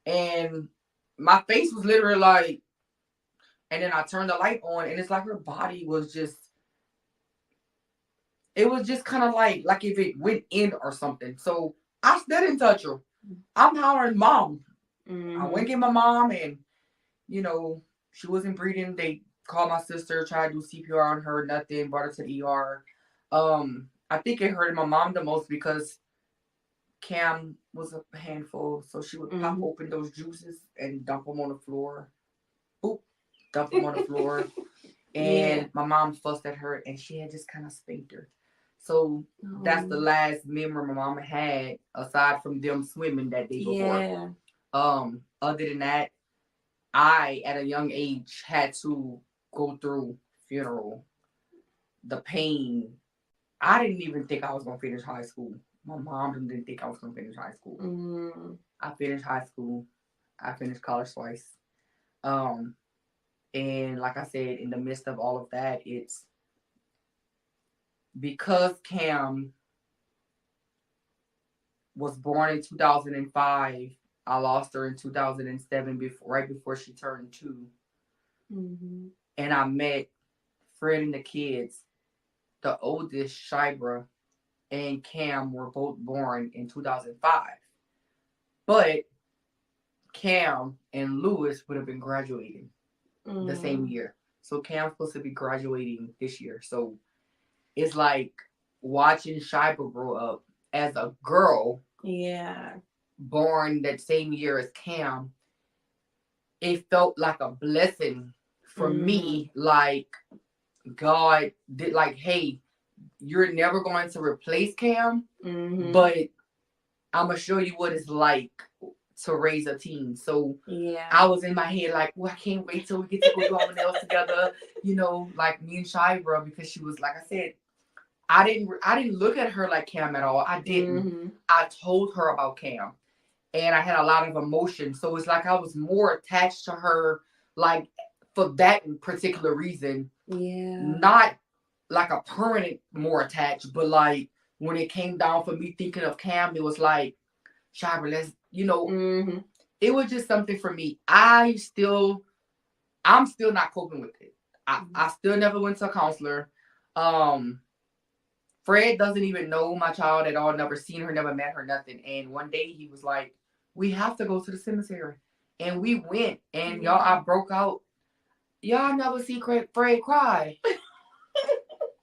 S2: And my face was literally like, and then I turned the light on, and it's like her body was just, it was just kind of like if it went in or something. So I still didn't touch her. I'm hollering, Mom. I went get my mom, and she wasn't breathing. They called my sister, tried to do CPR on her, nothing, brought her to the ER. I think it hurted my mom the most because Cam was a handful, so she would pop open those juices and dump them on the floor. Boop, dump them on the floor. And my mom fussed at her, and she had just kind of spanked her. So that's the last memory my mama had, aside from them swimming that day before. Other than that, I, at a young age, had to go through funeral, the pain. I didn't even think I was going to finish high school. My mom didn't think I was going to finish high school. I finished high school. I finished college twice. And like I said, in the midst of all of that, it's because Cam was born in 2005. I lost her in 2007, right before she turned 2. And I met Fred and the kids. The oldest, Shybra, and Cam were both born in 2005. But Cam and Lewis would have been graduating the same year. So Cam's supposed to be graduating this year. So it's like watching Shybra grow up as a girl. Born that same year as Cam. it felt like a blessing for me. Like God did, like, hey, you're never going to replace Cam, but I'm gonna show you what it's like to raise a teen. So I was in my head like, well, I can't wait till we get to go do our nails together. You know, like me and Shira, because she was, like I said, I didn't look at her like Cam at all. I didn't. I told her about Cam, and I had a lot of emotion. So it's like I was more attached to her, like for that particular reason. Yeah. Not like a permanent more attached, but like when it came down for me thinking of Cam, it was like, Shira, let's, you know, it was just something for me. I'm still not coping with it. I still never went to a counselor. Fred doesn't even know my child at all, never seen her, never met her, nothing. And one day he was like, we have to go to the cemetery. And we went, and y'all, I broke out. Y'all never see Fred cry.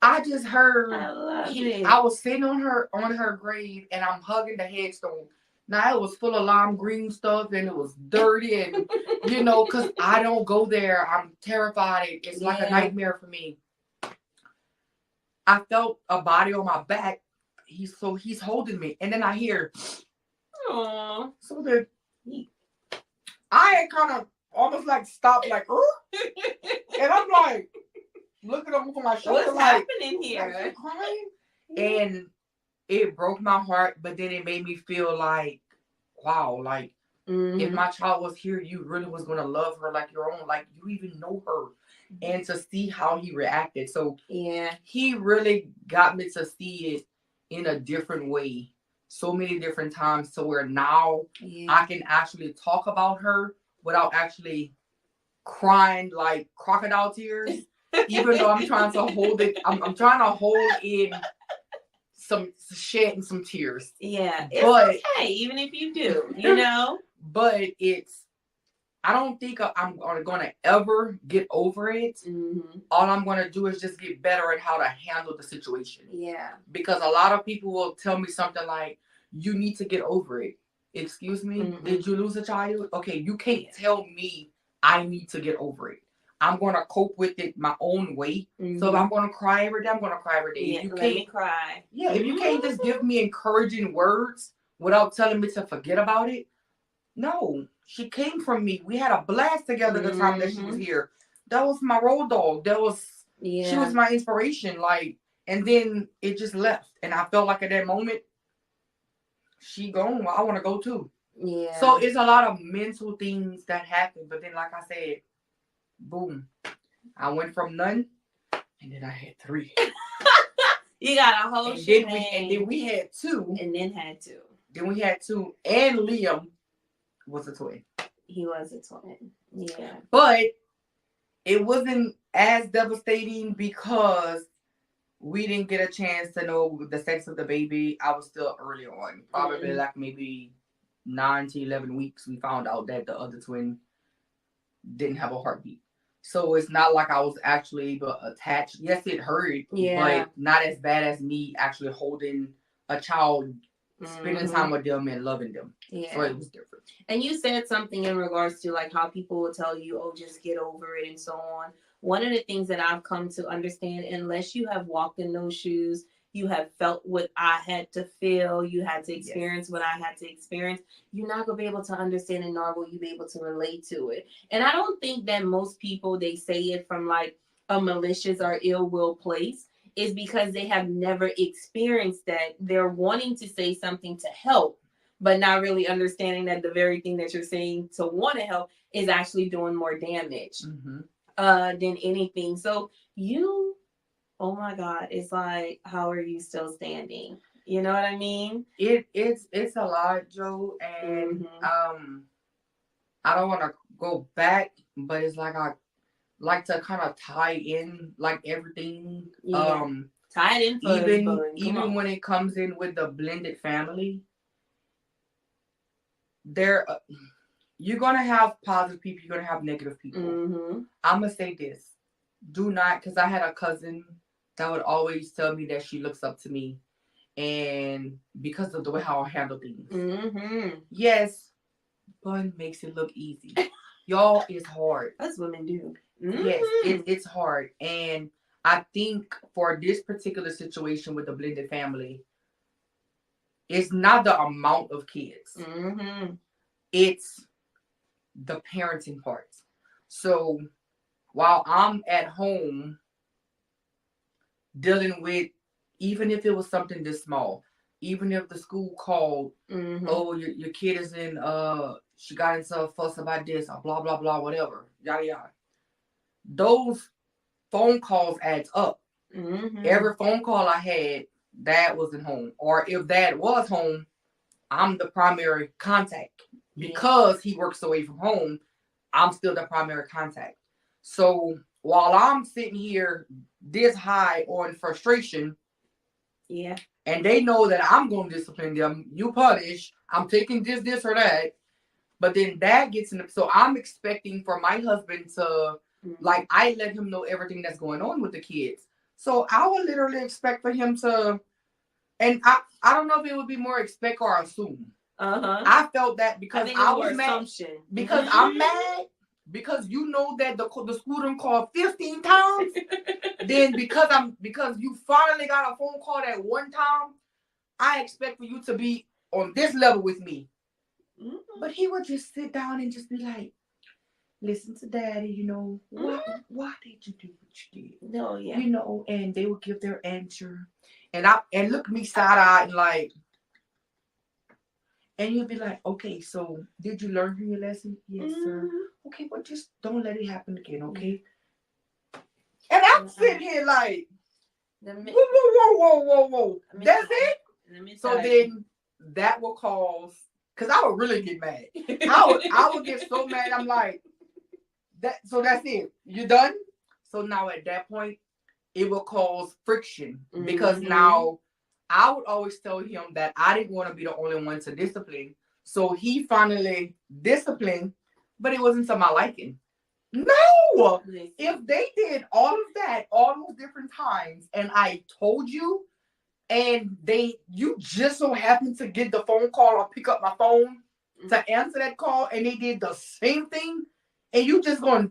S2: I just heard, I was sitting on her grave, and I'm hugging the headstone. Now it was full of lime green stuff, and it was dirty, and you know, cause I don't go there. I'm terrified. It's like a nightmare for me. I felt a body on my back. He's holding me, and then I hear, "Aww." So then I kind of almost like stopped, like, and I'm like looking over my shoulder,
S1: what's happening here?
S2: Like, crying, and it broke my heart. But then it made me feel like, wow, like if my child was here, you really was gonna love her like your own, like you even know her. And to see how he reacted. So he really got me to see it in a different way. So many different times to where now I can actually talk about her without actually crying like crocodile tears. Even though I'm trying to hold it. I'm trying to hold in some shedding some tears.
S1: Yeah. It's okay, even if you do, you know?
S2: But I don't think I'm going to ever get over it. All I'm going to do is just get better at how to handle the situation. Yeah. Because a lot of people will tell me something like, you need to get over it. Excuse me? Did you lose a child? Okay, you can't tell me I need to get over it. I'm going to cope with it my own way. So if I'm going to cry every day, I'm going to cry every day.
S1: Yeah,
S2: if you
S1: let
S2: can't
S1: me cry.
S2: Yeah, if you can't just give me encouraging words without telling me to forget about it, no. She came from me. We had a blast together the time that she was here. That was my road dog. She was my inspiration. Like, and then it just left. And I felt like at that moment, she gone. Well, I want to go too. Yeah. So it's a lot of mental things that happen. But then, like I said, boom. I went from none, and then I had 3.
S1: You got a whole shit.
S2: And then we had 2.
S1: And then had 2.
S2: Then we had 2. And Liam was a twin.
S1: He was a twin. Yeah.
S2: But it wasn't as devastating because we didn't get a chance to know the sex of the baby. I was still early on. Probably like maybe 9 to 11 weeks. We found out that the other twin didn't have a heartbeat. So it's not like I was actually able to attach. Yes, it hurt. But not as bad as me actually holding a child, spending time with them and loving them. Yeah. So it was different.
S1: And you said something in regards to like how people will tell you, oh, just get over it and so on. One of the things that I've come to understand, unless you have walked in those shoes, you have felt what I had to feel, you had to experience what I had to experience, you're not going to be able to understand it, nor will you be able to relate to it. And I don't think that most people, they say it from like a malicious or ill will place. Is because they have never experienced that. They're wanting to say something to help, but not really understanding that the very thing that you're saying to want to help is actually doing more damage than anything. So you, oh my God, it's like, how are you still standing? You know what I mean?
S2: It's a lot, Joe, and I don't want to go back, but it's like I like to kind of tie in like everything.
S1: Tie it in
S2: even when it comes in with the blended family, you're gonna have positive people, you're gonna have negative people. I'm gonna say this: do not, because I had a cousin that would always tell me that she looks up to me, and because of the way how I handle things. Yes, Bunn makes it look easy. Y'all, it's hard.
S1: That's women do.
S2: Yes, it's hard. And I think for this particular situation with the blended family, it's not the amount of kids.
S1: Mm-hmm.
S2: It's the parenting part. So while I'm at home dealing with, even if it was something this small, even if the school called, oh, your kid is in, she got into a fuss about this, or blah, blah, blah, whatever, yada, yada. Those phone calls adds up. Every phone call I had, Dad wasn't home. Or if Dad was home, I'm the primary contact. Because he works away from home, I'm still the primary contact. So while I'm sitting here this high on frustration, and they know that I'm going to discipline them, you punish, I'm taking this, or that, but then that gets in the, so I'm expecting for my husband to, like, I let him know everything that's going on with the kids. So I would literally expect for him to, and I don't know if it would be more expect or assume. I felt that because I was mad. Because I'm mad. Because you know that the school done called 15 times. Then because you finally got a phone call at one time, I expect for you to be on this level with me. But he would just sit down and just be like, listen to Daddy, you know, why did you do what you did?
S1: No, yeah.
S2: You know, and they would give their answer. And look at me side-eyed and like, and you'd be like, okay, so did you learn from your lesson? Yes, sir. Okay, but just don't let it happen again, okay? And I'm sitting here like, whoa. That's it? So then that will cause, because I would really get mad. I would get so mad. I'm like, so that's it. You done? So now at that point, it will cause friction. Because now I would always tell him that I didn't want to be the only one to discipline. So he finally disciplined, but it wasn't to my liking. No! If they did all of that, all those different times, and I told you, and you just so happened to get the phone call or pick up my phone to answer that call, and they did the same thing, and you just going,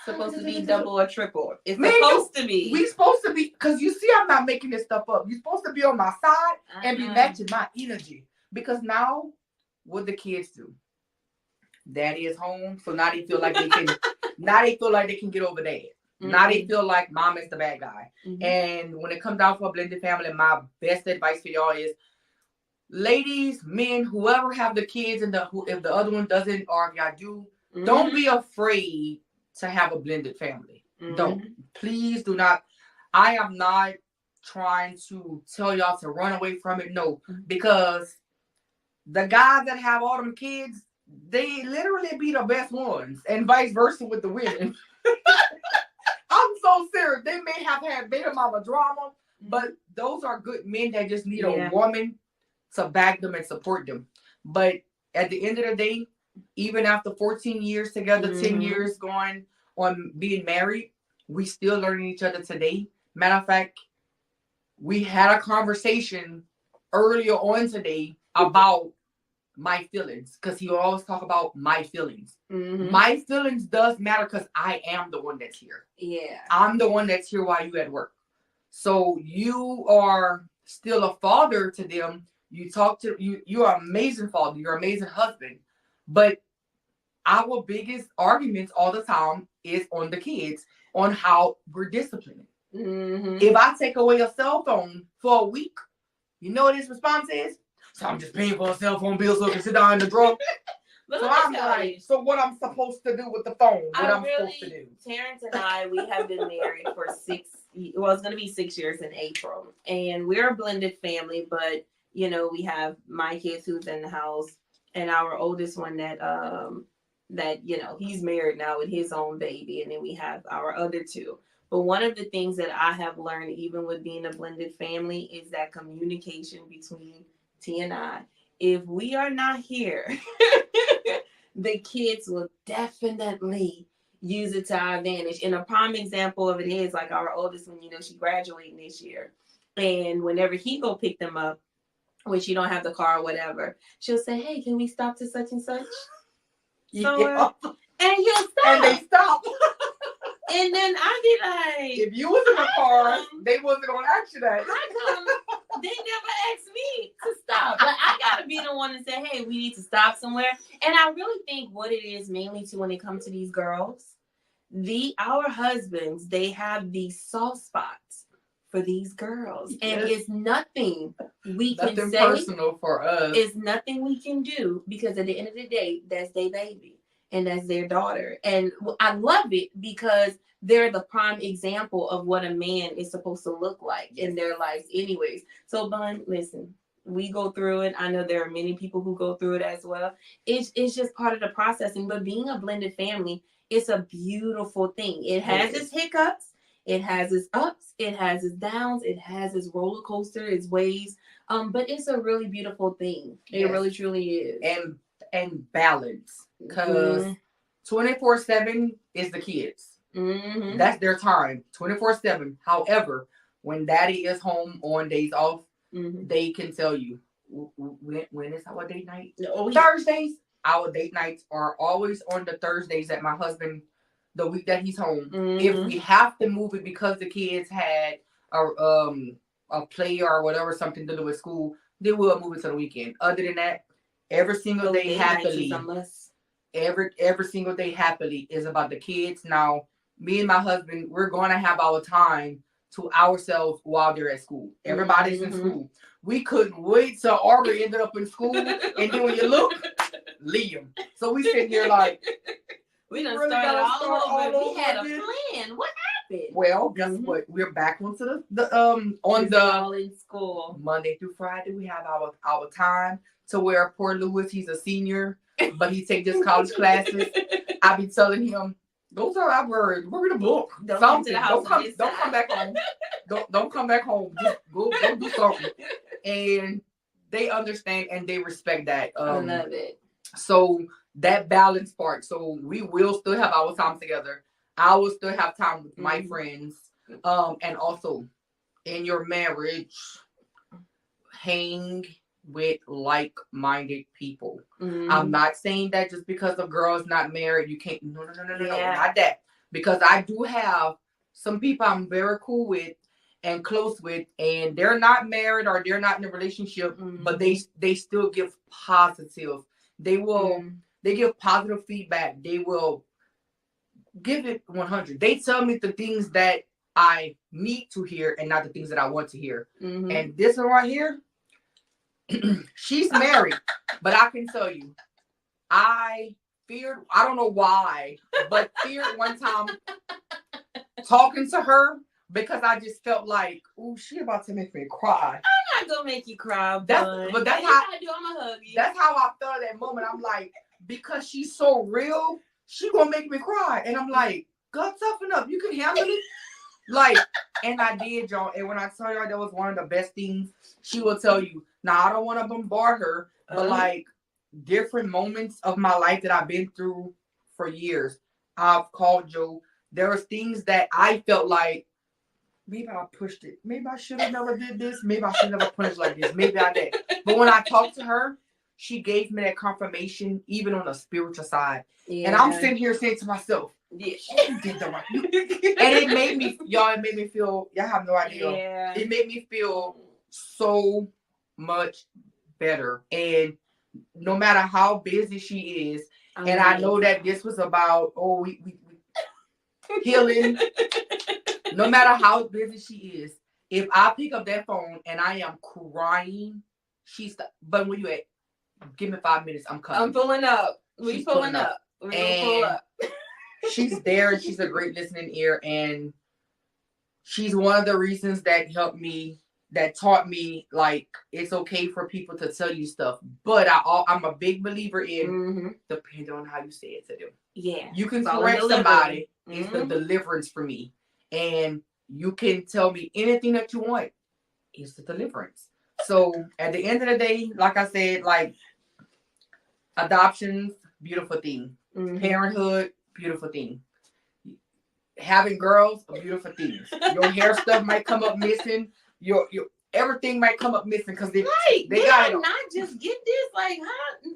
S1: supposed to be double or triple. It's supposed to be.
S2: We supposed to be, because you see, I'm not making this stuff up. You're supposed to be on my side and be matching my energy. Because now, what the kids do? Daddy is home, so now they feel like they can. Now they feel like they can get over Dad. Now they feel like Mom is the bad guy. And when it comes down to a blended family, my best advice for y'all is, ladies, men, whoever have the kids, and if the other one doesn't, or if y'all do, don't be afraid to have a blended family. Don't. Please do not. I am not trying to tell y'all to run away from it. No, because the guys that have all them kids, they literally be the best ones, and vice versa with the women. I'm so serious. They may have had baby mama drama, but those are good men that just need a woman to back them and support them. But at the end of the day, even after 14 years together, 10 years going on being married, we still learning each other today. Matter of fact, we had a conversation earlier on today about my feelings, because he always talk about my feelings. My feelings does matter because I am the one that's here. Yeah, I'm the one that's here while you at work. So you are still a father to them. You talk to you. You're an amazing father. You're an amazing husband. But our biggest arguments all the time is on the kids, on how we're disciplining. If I take away a cell phone for a week, you know what his response is? So I'm just paying for a cell phone bill so I can sit down in the drawer. So I'm like, so what I'm supposed to do with the phone? What I'm supposed to do?
S1: Terrence and I, we have been married for it's going to be 6 years in April. And we're a blended family, but, you know, we have my kids who's in the house and our oldest one that, you know, he's married now with his own baby. And then we have our other two. But one of the things that I have learned, even with being a blended family, is that communication between T and I. If we are not here, the kids will definitely use it to our advantage. And a prime example of it is like our oldest one, you know, she graduating this year. And whenever he go pick them up, when she don't have the car or whatever, she'll say, hey, can we stop to such and such? somewhere,
S2: Yeah.
S1: and you'll stop.
S2: And they stop.
S1: And then I be like,
S2: if you was in a car, they wasn't gonna ask you that.
S1: how come they never asked me to stop? Like, I gotta be the one to say, hey, we need to stop somewhere. And I really think what it is mainly to when it comes to these girls, our husbands, they have these soft spots for these girls. And it's nothing we can say
S2: personal for us.
S1: It's nothing we can do, because at the end of the day, that's their baby and that's their daughter. And I love it because they're the prime example of what a man is supposed to look like in their lives anyways. So, Bunn, listen, we go through it. I know there are many people who go through it as well. It's just part of the processing. But being a blended family, it's a beautiful thing. It has its hiccups. It has its ups. It has its downs. It has its roller coaster, its waves. But it's a really beautiful thing. It really, truly is.
S2: And balance. Because 24/7 is the kids.
S1: Mm-hmm.
S2: That's their time. 24/7. However, when daddy is home on days off, they can tell you, when is our date night? Thursdays. Our date nights are always on the Thursdays that my husband, the week that he's home. If we have to move it because the kids had a play or whatever, something to do with school, then we'll move it to the weekend. Other than that, every single day happily. Every single day happily is about the kids. Now, me and my husband, we're going to have our time to ourselves while they're at school. Everybody's in school. We couldn't wait till Aubrey ended up in school, and then when you look, Liam. So we sit here like,
S1: we done really started all over. We had a plan. What happened?
S2: Well, guess what? We're back onto
S1: all in school.
S2: Monday through Friday. We have our time to where poor Lewis, he's a senior, but he takes his college classes. I be telling him, those are our words. We're in a book.
S1: Don't come to the house.
S2: Don't come back home. Don't come back home. Just go do something. And they understand and they respect that.
S1: I love it.
S2: So that balance part. So we will still have our time together. I will still have time with my friends. And also in your marriage, hang with like-minded people. I'm not saying that just because a girl is not married, you can't. No, not that. Because I do have some people I'm very cool with and close with, and they're not married or they're not in a relationship, but they still give positive. They will. They give positive feedback. They will give it 100. They tell me the things that I need to hear and not the things that I want to hear. And this one right here, she's married, but I can tell you, I feared, I don't know why, but feared one time talking to her because I just felt like, oh, she about to make me cry.
S1: I'm not gonna make you cry, but that's how I do. I'm gonna hug you.
S2: That's how I felt at that moment. I'm like, because she's so real, she gonna make me cry. And I'm like, God, toughen up. You can handle it. Like, and I did, y'all. And when I tell y'all that was one of the best things, she will tell you. Now, I don't want to bombard her, but like different moments of my life that I've been through for years, I've called Joe. There was things that I felt like, maybe I pushed it. Maybe I should have never did this. Maybe I should never punished like this. Maybe I did. But when I talked to her, she gave me that confirmation, even on the spiritual side. Yeah. And I'm sitting here saying to myself, yeah, she did the right thing. And it made me, y'all feel, y'all have no idea. Yeah. It made me feel so much better. And no matter how busy she is, and I know that this was about, we healing. No matter how busy she is, if I pick up that phone and I am crying, but where you at? Give me 5 minutes. I'm coming.
S1: I'm pulling up. We pulling up. We're gonna pull up.
S2: She's there and she's a great listening ear, and she's one of the reasons that helped me, that taught me like it's okay for people to tell you stuff. But I'm a big believer in depending on how you say it to them. Yeah. You can correct somebody. It's the deliverance for me. And you can tell me anything that you want. It's the deliverance. So at the end of the day, like I said, like adoptions, beautiful thing. Parenthood, beautiful thing. Having girls, a beautiful thing. Your hair stuff might come up missing. Your everything might come up missing because they
S1: did
S2: got
S1: I not just get this? Like, huh?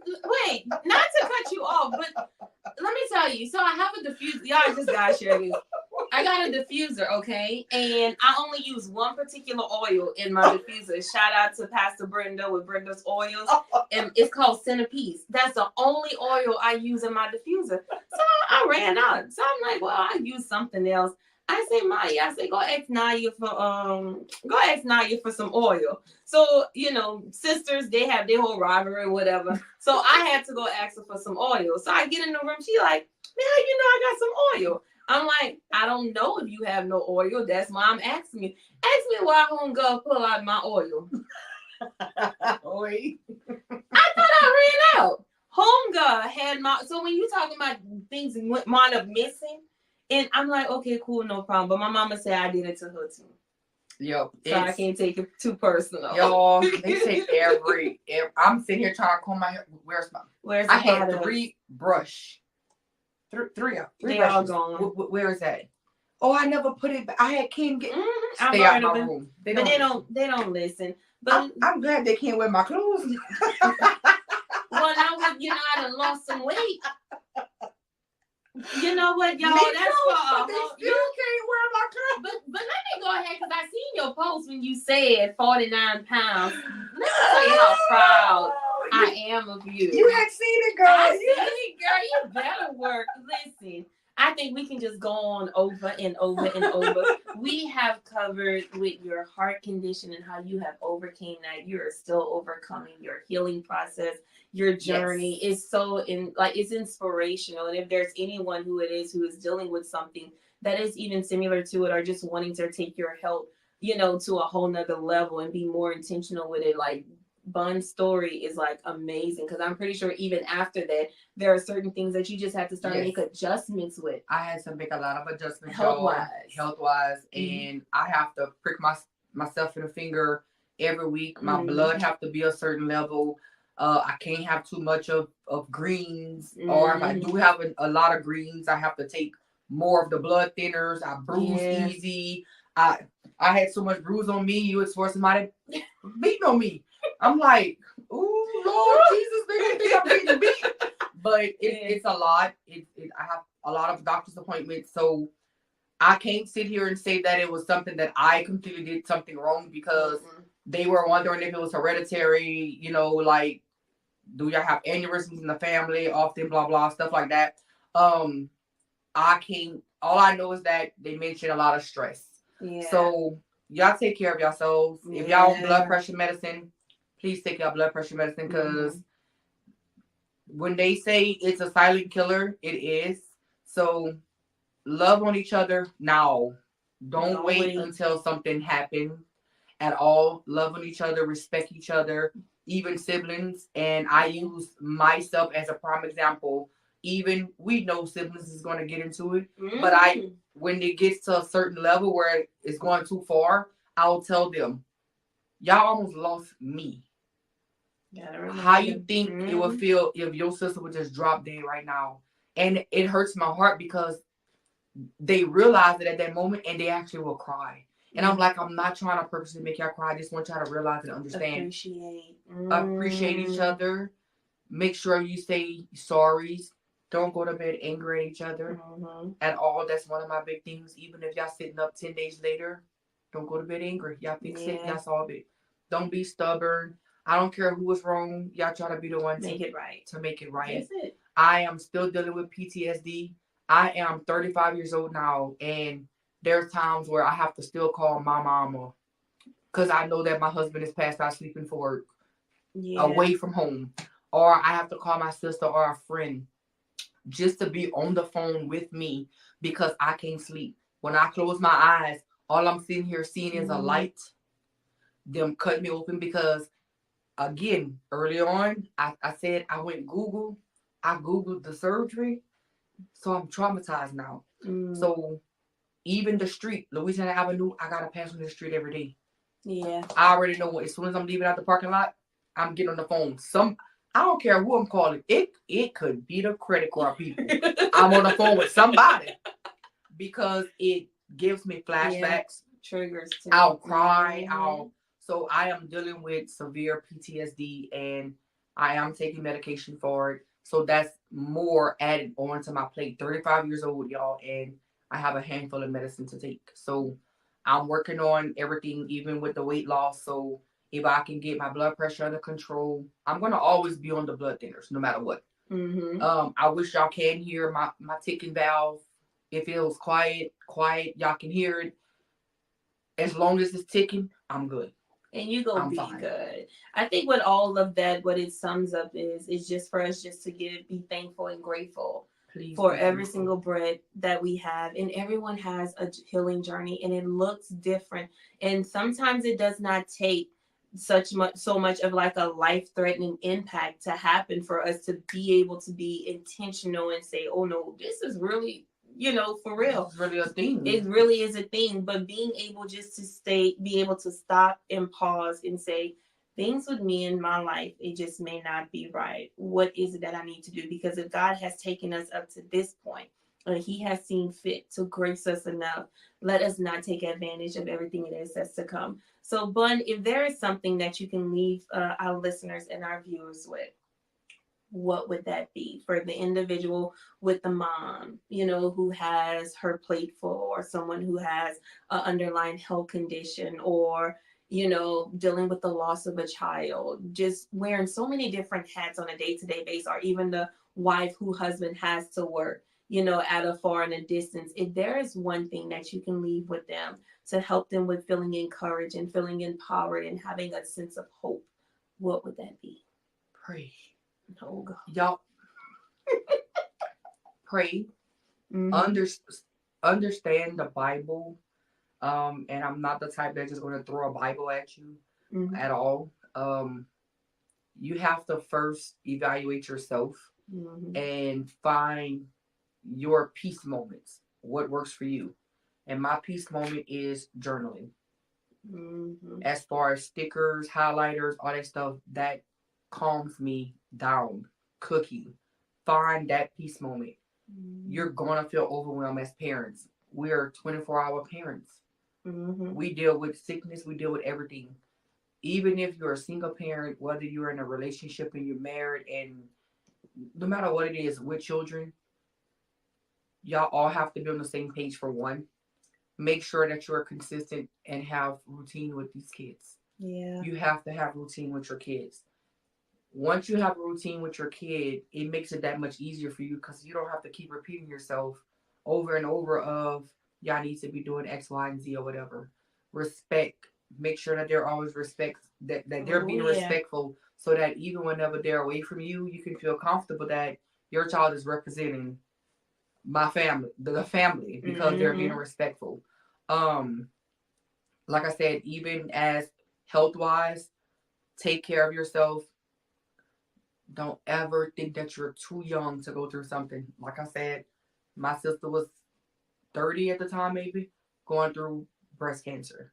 S1: Wait, not to cut you off, but let me tell you. So I have a diffuser. Y'all just gotta share this. I got a diffuser, okay? And I only use one particular oil in my diffuser. Shout out to Pastor Brenda with Brenda's Oils. And it's called Centerpiece. That's the only oil I use in my diffuser. So I ran out. So I'm like, well, I use something else. I say, Maya, go ask Naya for some oil. So, sisters, they have their whole rivalry or whatever. So I had to go ask her for some oil. So I get in the room. She like, man, how you know I got some oil? I'm like, I don't know if you have no oil. That's why I'm asking you. Ask me why Homegirl pull out my oil.
S2: Wait.
S1: I thought I ran out. Homegirl had my. So when you talking about things wind up missing, and I'm like, okay, cool, no problem. But my mama said I did it to her too.
S2: Yo,
S1: so I can't take it too personal.
S2: Y'all, they take every. I'm sitting here trying to comb my hair. Where's I had 3 brush. Three
S1: they
S2: brushes.
S1: all gone.
S2: Where is that? Oh, I never put it. I had Kim get
S1: stay out my room. They don't listen. But
S2: I'm glad they can't wear my clothes.
S1: Well, now I done lost some weight. You know what, y'all? That's for
S2: they still can't wear my clothes.
S1: But let me go ahead because I seen your post when you said 49 pounds. Let me tell you how proud I am of you.
S2: You had seen it, girl.
S1: I seen it, girl. You better work. Listen, I think we can just go on over and over and over. We have covered with your heart condition and how you have overcame that. You are still overcoming your healing process. Your journey is it's inspirational. And if there's anyone who is dealing with something that is even similar to it or just wanting to take your health, to a whole nother level and be more intentional with it, like Bunn's story is like amazing because I'm pretty sure even after that there are certain things that you just have to start make adjustments with.
S2: I had to make a lot of adjustments
S1: health
S2: wise, and I have to prick myself in the finger every week. My blood have to be a certain level. I can't have too much of greens, or if I do have a lot of greens, I have to take more of the blood thinners. I bruise easy. I had so much bruise on me. You was somebody beating on me. I'm like, ooh, Lord Jesus, they think I'm getting beat. But it's a lot. I have a lot of doctor's appointments, so I can't sit here and say that it was something that I completely did something wrong because they were wondering if it was hereditary, like, do y'all have aneurysms in the family often, blah, blah, stuff like that. I can't, all I know is that they mentioned a lot of stress. Yeah. So y'all take care of yourselves. If y'all on blood pressure medicine, please take your blood pressure medicine because when they say it's a silent killer, it is. So love on each other now. Don't wait until something happens at all. Love on each other, respect each other, even siblings. And I use myself as a prime example. Even we know siblings is going to get into it, but when it gets to a certain level where it's going too far, I'll tell them, y'all almost lost me. How you think it would feel if your sister would just drop dead right now? And it hurts my heart because they realize it at that moment and they actually will cry. And I'm like, I'm not trying to purposely make y'all cry. I just want y'all to realize and understand. Appreciate each other. Make sure you say sorry. Don't go to bed angry at each other at all. That's one of my big things. Even if y'all sitting up 10 days later, don't go to bed angry. Y'all fix it. Y'all solve it. Don't be stubborn. I don't care who was wrong. Y'all try to be the one to make it right. That's it. I am still dealing with PTSD. I am 35 years old now, and there's times where I have to still call my mama because I know that my husband is passed out sleeping for work, away from home, or I have to call my sister or a friend just to be on the phone with me because I can't sleep. When I close my eyes, all I'm sitting here seeing is a light, them cut me open because, again, early on, I said I went Google. I Googled the surgery, so I'm traumatized now. So even the street, Louisiana Avenue, I got to pass on the street every day. Yeah. I already know as soon as I'm leaving out the parking lot, I'm getting on the phone. I don't care who I'm calling. It could be the credit card people. I'm on the phone with somebody because it gives me flashbacks.
S1: Triggers.
S2: I'll cry. So I am dealing with severe PTSD and I am taking medication for it. So that's more added on to my plate. 35 years old, y'all, and I have a handful of medicine to take. So I'm working on everything, even with the weight loss. So if I can get my blood pressure under control, I'm gonna always be on the blood thinners, no matter what. I wish y'all can hear my ticking valve. It feels quiet. Y'all can hear it. As long as it's ticking, I'm good.
S1: And you gonna be fine. Good. I think what all of that, what it sums up is just for us just to be thankful and grateful. Please for every single breath that we have. And everyone has a healing journey and it looks different. And sometimes it does not take so much of like a life-threatening impact to happen for us to be able to be intentional and say, oh no, this is really, for real.
S2: It's really a thing.
S1: It really is a thing. But being able just to be able to stop and pause and say, things with me in my life, it just may not be right. What is it that I need to do? Because if God has taken us up to this point, and He has seen fit to grace us enough, let us not take advantage of everything it is that's to come. So, Bunn, if there is something that you can leave our listeners and our viewers with, what would that be for the individual with the mom, who has her plate full, or someone who has an underlying health condition, or, dealing with the loss of a child, just wearing so many different hats on a day-to-day basis, or even the wife who husband has to work, at a far and a distance. If there is one thing that you can leave with them to help them with feeling encouraged and feeling empowered and having a sense of hope, what would that be?
S2: Pray.
S1: Oh God.
S2: Y'all pray. Understand the Bible. And I'm not the type that's just going to throw a Bible at you at all. You have to first evaluate yourself and find your peace moments. What works for you? And my peace moment is journaling. As far as stickers, highlighters, all that stuff, that calms me down. Cooking. Find that peace moment. You're going to feel overwhelmed as parents. We're 24-hour parents. We deal with sickness. We deal with everything. Even if you're a single parent, whether you're in a relationship and you're married, and no matter what it is with children, y'all all have to be on the same page for one. Make sure that you're consistent and have routine with these kids.
S1: Yeah.
S2: You have to have routine with your kids. Once you have a routine with your kid, it makes it that much easier for you because you don't have to keep repeating yourself over and over of, y'all need to be doing X, Y, and Z or whatever. Respect. Make sure that they're always that they're being respectful, so that even whenever they're away from you, you can feel comfortable that your child is representing my family, the family, because they're being respectful. Like I said, even as health-wise, take care of yourself. Don't ever think that you're too young to go through something. Like I said, my sister was 30 at the time, maybe, going through breast cancer.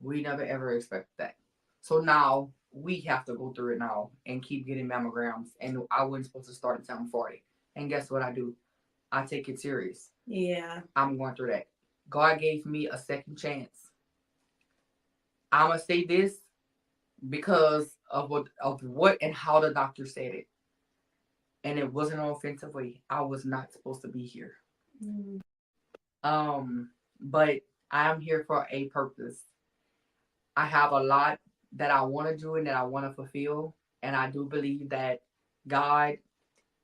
S2: We never ever expected that. So now we have to go through it now and keep getting mammograms. And I wasn't supposed to start until I'm 40. And guess what I do? I take it serious.
S1: Yeah.
S2: I'm going through that. God gave me a second chance. I'm going to say this because of what and how the doctor said it. And it wasn't an offensive way. I was not supposed to be here. But I'm here for a purpose. I have a lot that I want to do and that I want to fulfill. And I do believe that God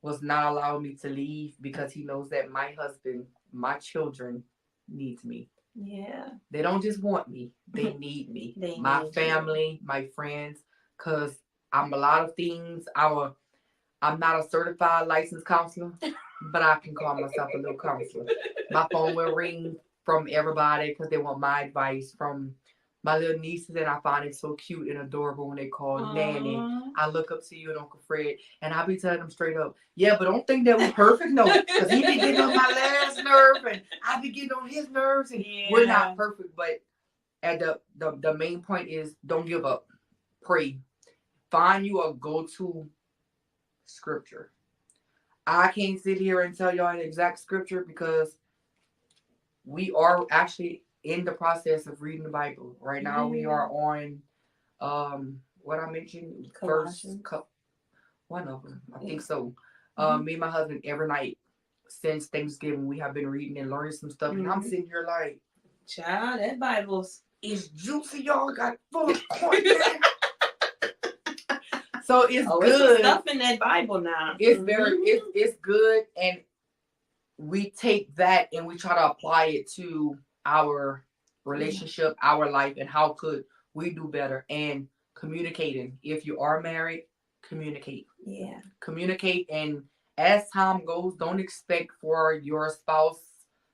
S2: was not allowing me to leave because He knows that my husband, my children, needs me.
S1: Yeah.
S2: They don't just want me. They need me. My family, my friends, because I'm a lot of things. I'm not a certified licensed counselor, but I can call myself a little counselor. My phone will ring from everybody because they want my advice, from my little nieces, and I find it so cute and adorable when they call Nanny. I look up to you and Uncle Fred, and I be telling them straight up, yeah, but don't think that we're perfect, no, because he be getting on my last nerve, and I be getting on his nerves, and we're not perfect, but at the main point is don't give up. Pray. Find you a go-to scripture. I can't sit here and tell y'all an exact scripture because we are actually in the process of reading the Bible. Right now we are on What I mentioned
S1: Colossians.
S2: one of them, I
S1: Yeah.
S2: think so.
S1: Mhm.
S2: Me and my husband every night since Thanksgiving we have been reading and learning some stuff, and I'm
S1: Mhm.
S2: sitting here like,
S1: Child, that Bible's.
S2: it's juicy, y'all. Got full of content. So it's
S1: Oh, it's some
S2: good.
S1: stuff in that Bible now.
S2: It's very it's good, and we take that and we try to apply it to our relationship, our life, and how could we do better. And communicating. If you are married, communicate.
S1: Yeah.
S2: Communicate, and as time goes, don't expect for your spouse,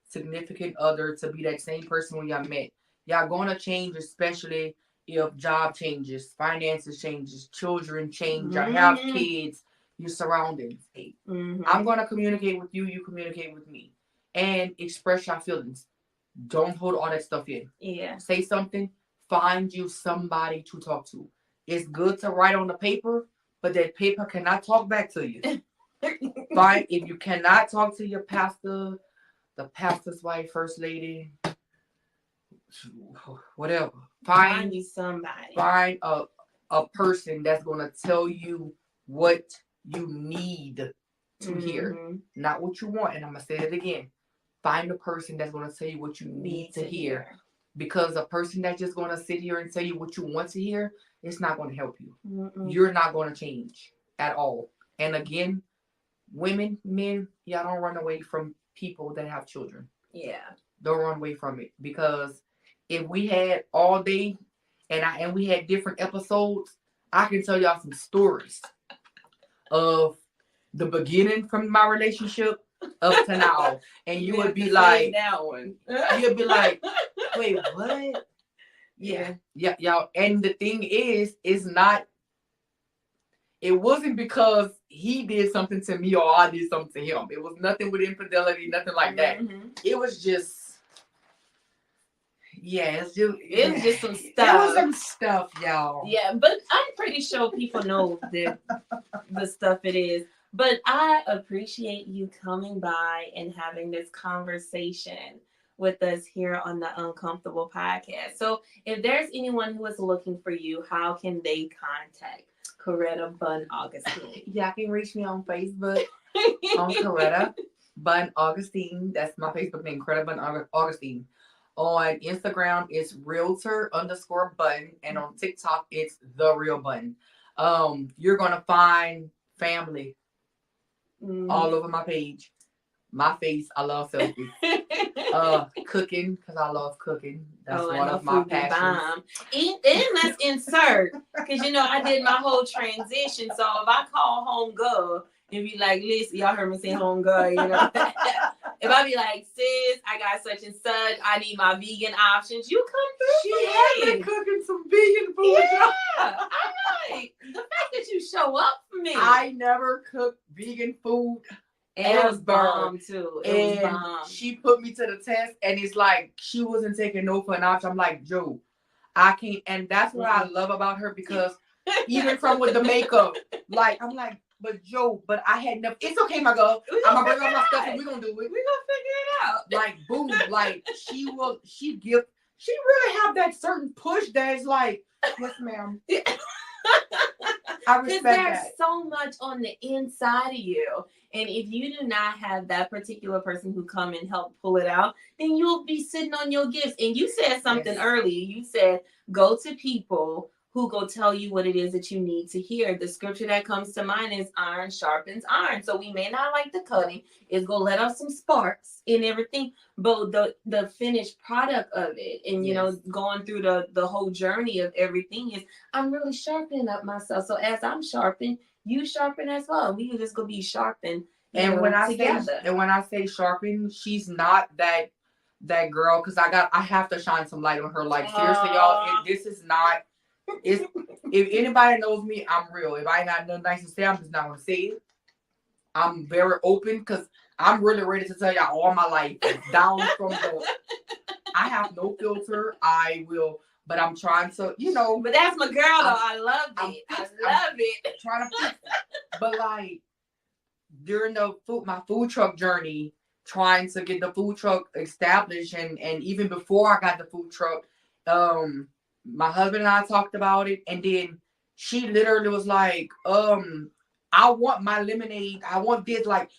S2: significant other to be that same person when y'all met. Y'all gonna change, especially if job changes, finances changes, children change, y'all have kids, your surroundings. I'm gonna communicate with you, you communicate with me. And express your feelings. Don't hold all that stuff in.
S1: Yeah.
S2: Say something, find you somebody to talk to. It's good to write on the paper, but that paper cannot talk back to you. Fine, if you cannot talk to your pastor, the pastor's wife, first lady, whatever.
S1: Find you somebody.
S2: Find a person that's gonna tell you what you need to hear, not what you want. And I'm gonna say it again. Find a person that's gonna tell you what you need to hear. Because a person that's just gonna sit here and tell you what you want to hear, it's not gonna help you. You're not gonna change at all. And again, women, men, y'all don't run away from people that have children.
S1: Yeah.
S2: Don't run away from it, because if we had all day and we had different episodes, I can tell y'all some stories of the beginning from my relationship up to now, and you would be like,
S1: that one.
S2: you'd be like, wait, what? Yeah, y'all. And the thing is, it wasn't because he did something to me or I did something to him. It was nothing with infidelity, nothing like that. It was just, it was just some stuff. It was some stuff, y'all.
S1: Yeah, but I'm pretty sure people know the stuff it is. But I appreciate you coming by and having this conversation with us here on the Uncomfortable Podcast. So if there's anyone who is looking for you, how can they contact Coretta Bunn Augustine?
S2: Y'all can reach me on Facebook on Coretta Bunn Augustine. That's my Facebook name, Coretta Bunn Augustine. On Instagram, it's realtor_Bunn, and on TikTok, it's the real Bunn. You're gonna find family all over my page. My face, I love selfies. Cooking, because I love cooking. That's one of my passions.
S1: And let's insert, because I did my whole transition. So if I call Homegirl and be like, listen, y'all heard me say Homegirl, if I be like, sis, I got such and such, I need my vegan options, you come through.
S2: She has been cooking some vegan food.
S1: Yeah, I'm like, the fact that you show up for me.
S2: I never cooked vegan food.
S1: And it was bomb too. It was bomb.
S2: She put me to the test, and it's like she wasn't taking no for an option. I'm like, Joe, I can't. And that's what I love about her, because even from with the makeup, like, I'm like, but Joe, but I had never. It's okay, my girl. I'm gonna bring up my stuff and we're gonna do it.
S1: We're gonna figure it out.
S2: Like, boom, like she really have that certain push that is like, yes, ma'am. I respect that.
S1: There's so much on the inside of you. And if you do not have that particular person who come and help pull it out, then you'll be sitting on your gifts. And you said something earlier. You said, go to people who go tell you what it is that you need to hear. The scripture that comes to mind is iron sharpens iron. So we may not like the cutting. It's going to let off some sparks and everything. But the finished product of it and, going through the whole journey of everything is, I'm really sharpening up myself. So as I'm sharpening, you sharpen as well. We just going to be sharpened
S2: when I say sharpen, she's not that girl, because I have to shine some light on her. Like, seriously, y'all, this is not... if anybody knows me, I'm real. If I ain't got nothing nice to say, I'm just not gonna say it. I'm very open, because I'm really ready to tell y'all all my life down from the. I have no filter. I will, but I'm trying to,
S1: But that's my girl, though. I love it. I love it.
S2: Trying to fix it. But like during my food truck journey, trying to get the food truck established, and even before I got the food truck, my husband and I talked about it, and then she literally was like, I want my lemonade. I want this, like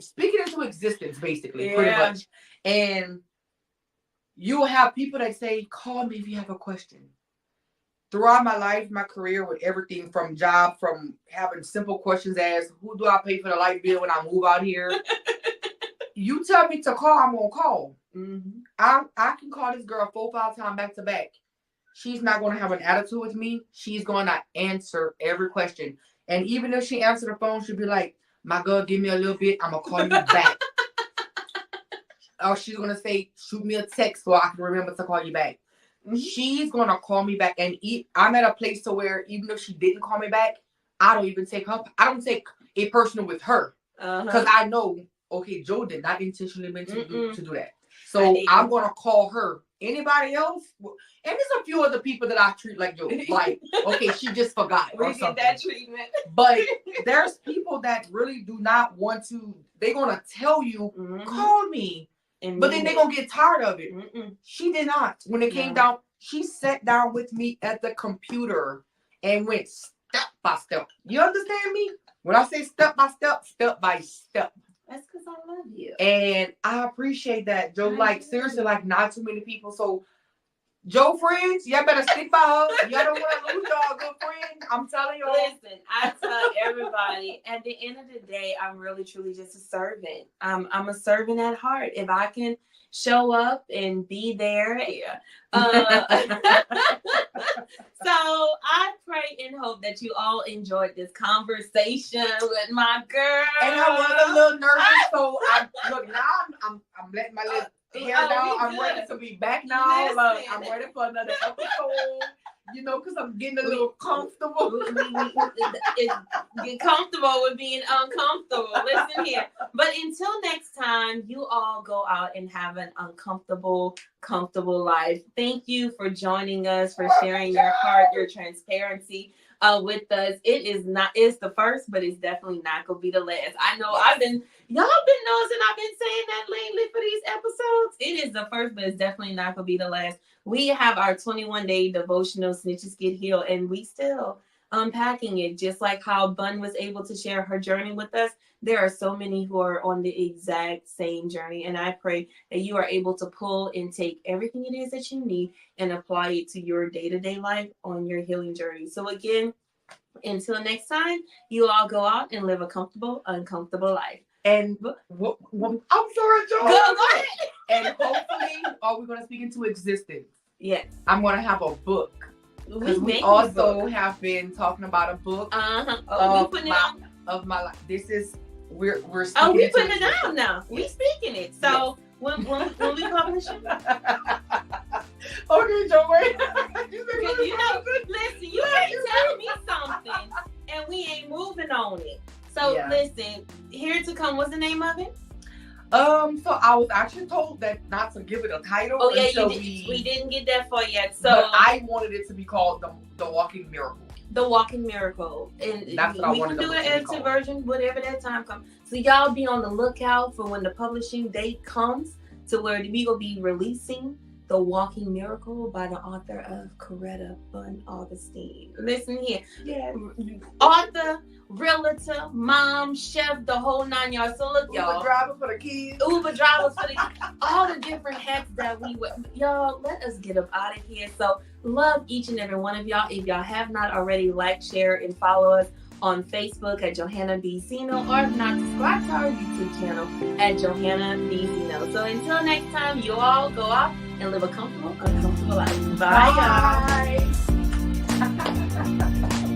S2: speaking into existence, basically, pretty much. And you will have people that say, call me if you have a question. Throughout my life, my career, with everything from job, from having simple questions as, who do I pay for the light bill when I move out here? You tell me to call, I'm going to call. Mm-hmm. I can call this girl 4 or 5 times back to back. She's not going to have an attitude with me. She's going to answer every question. And even if she answers the phone, she'll be like, my girl, give me a little bit. I'm going to call you back. Or she's going to say, shoot me a text so I can remember to call you back. Mm-hmm. She's going to call me back. And I'm at a place to where even if she didn't call me back, I don't even take it personal with her. Because I know, okay, Joe did not intentionally mean to do that. So I'm going to call her. Anybody else? And there's a few other people that I treat like Joe. Like, okay, she just forgot.
S1: We get that treatment.
S2: But there's people that really do not want to. They're going to tell you, call me. But then they're going to get tired of it. She did not. When it came down, she sat down with me at the computer and went step by step. You understand me? When I say step by step, step by step.
S1: That's because I love you.
S2: And I appreciate that, Joe. Seriously, not too many people. So, Joe friends, y'all better stick by her. Y'all don't want to lose y'all good friend. I'm telling y'all.
S1: Listen, I tell everybody, at the end of the day, I'm really, truly just a servant. I'm a servant at heart. If I can show up and be there. So I pray and hope that you all enjoyed this conversation with my girl.
S2: And I was a little nervous, so I'm letting my little hair down. I'm ready to be back now. I'm ready for another episode. Because I'm getting a little comfortable. Get
S1: comfortable with being uncomfortable. Listen here. But until next time, you all go out and have an uncomfortable, comfortable life. Thank you for joining us, for sharing your heart, your transparency with us. It's the first, but it's definitely not going to be the last. I know y'all been noticing I've been saying that lately for these episodes. It is the first, but it's definitely not going to be the last. We have our 21-day devotional, Snitches Get Healed, and we still unpacking it, just like how Bunn was able to share her journey with us. There are so many who are on the exact same journey, and I pray that you are able to pull and take everything it is that you need and apply it to your day-to-day life on your healing journey. So again, until next time, you all go out and live a comfortable, uncomfortable life.
S2: And I'm sorry, Joe.
S1: Go ahead.
S2: And hopefully, are we going to speak into existence?
S1: Yes.
S2: I'm going to have a book. We also have been talking about a book.
S1: We putting it out
S2: of my life. This is we're speaking.
S1: Oh, we putting it out now. We speaking it. So when we publish it.
S2: Okay, Joe. Wait.
S1: Listen, you ain't telling me something, and we ain't moving on it. So listen, here to come. What's the name of it?
S2: So I was actually told that not to give it a title.
S1: Oh yeah, we didn't get that far yet. So
S2: but I wanted it to be called the Walking Miracle.
S1: The Walking Miracle, and
S2: that's what I wanted.
S1: We can do an edited version, whatever that time comes. So y'all be on the lookout for when the publishing date comes, to where we will be releasing The Walking Miracle by the author of Coretta, Bunn, Augustine. Listen here.
S2: Yeah.
S1: Author, realtor, mom, chef, the whole 9 yards. So look, y'all.
S2: Uber driver for the kids.
S1: Uber drivers for the kids. All the different hats that we wear. Y'all, let us get up out of here. So love each and every one of y'all. If y'all have not already, like, share, and follow us on Facebook at Johanna B. Zeno, or if not, subscribe to our YouTube channel at Johanna B. Zeno. So until next time, you all go out and live a comfortable, uncomfortable life. Bye, guys.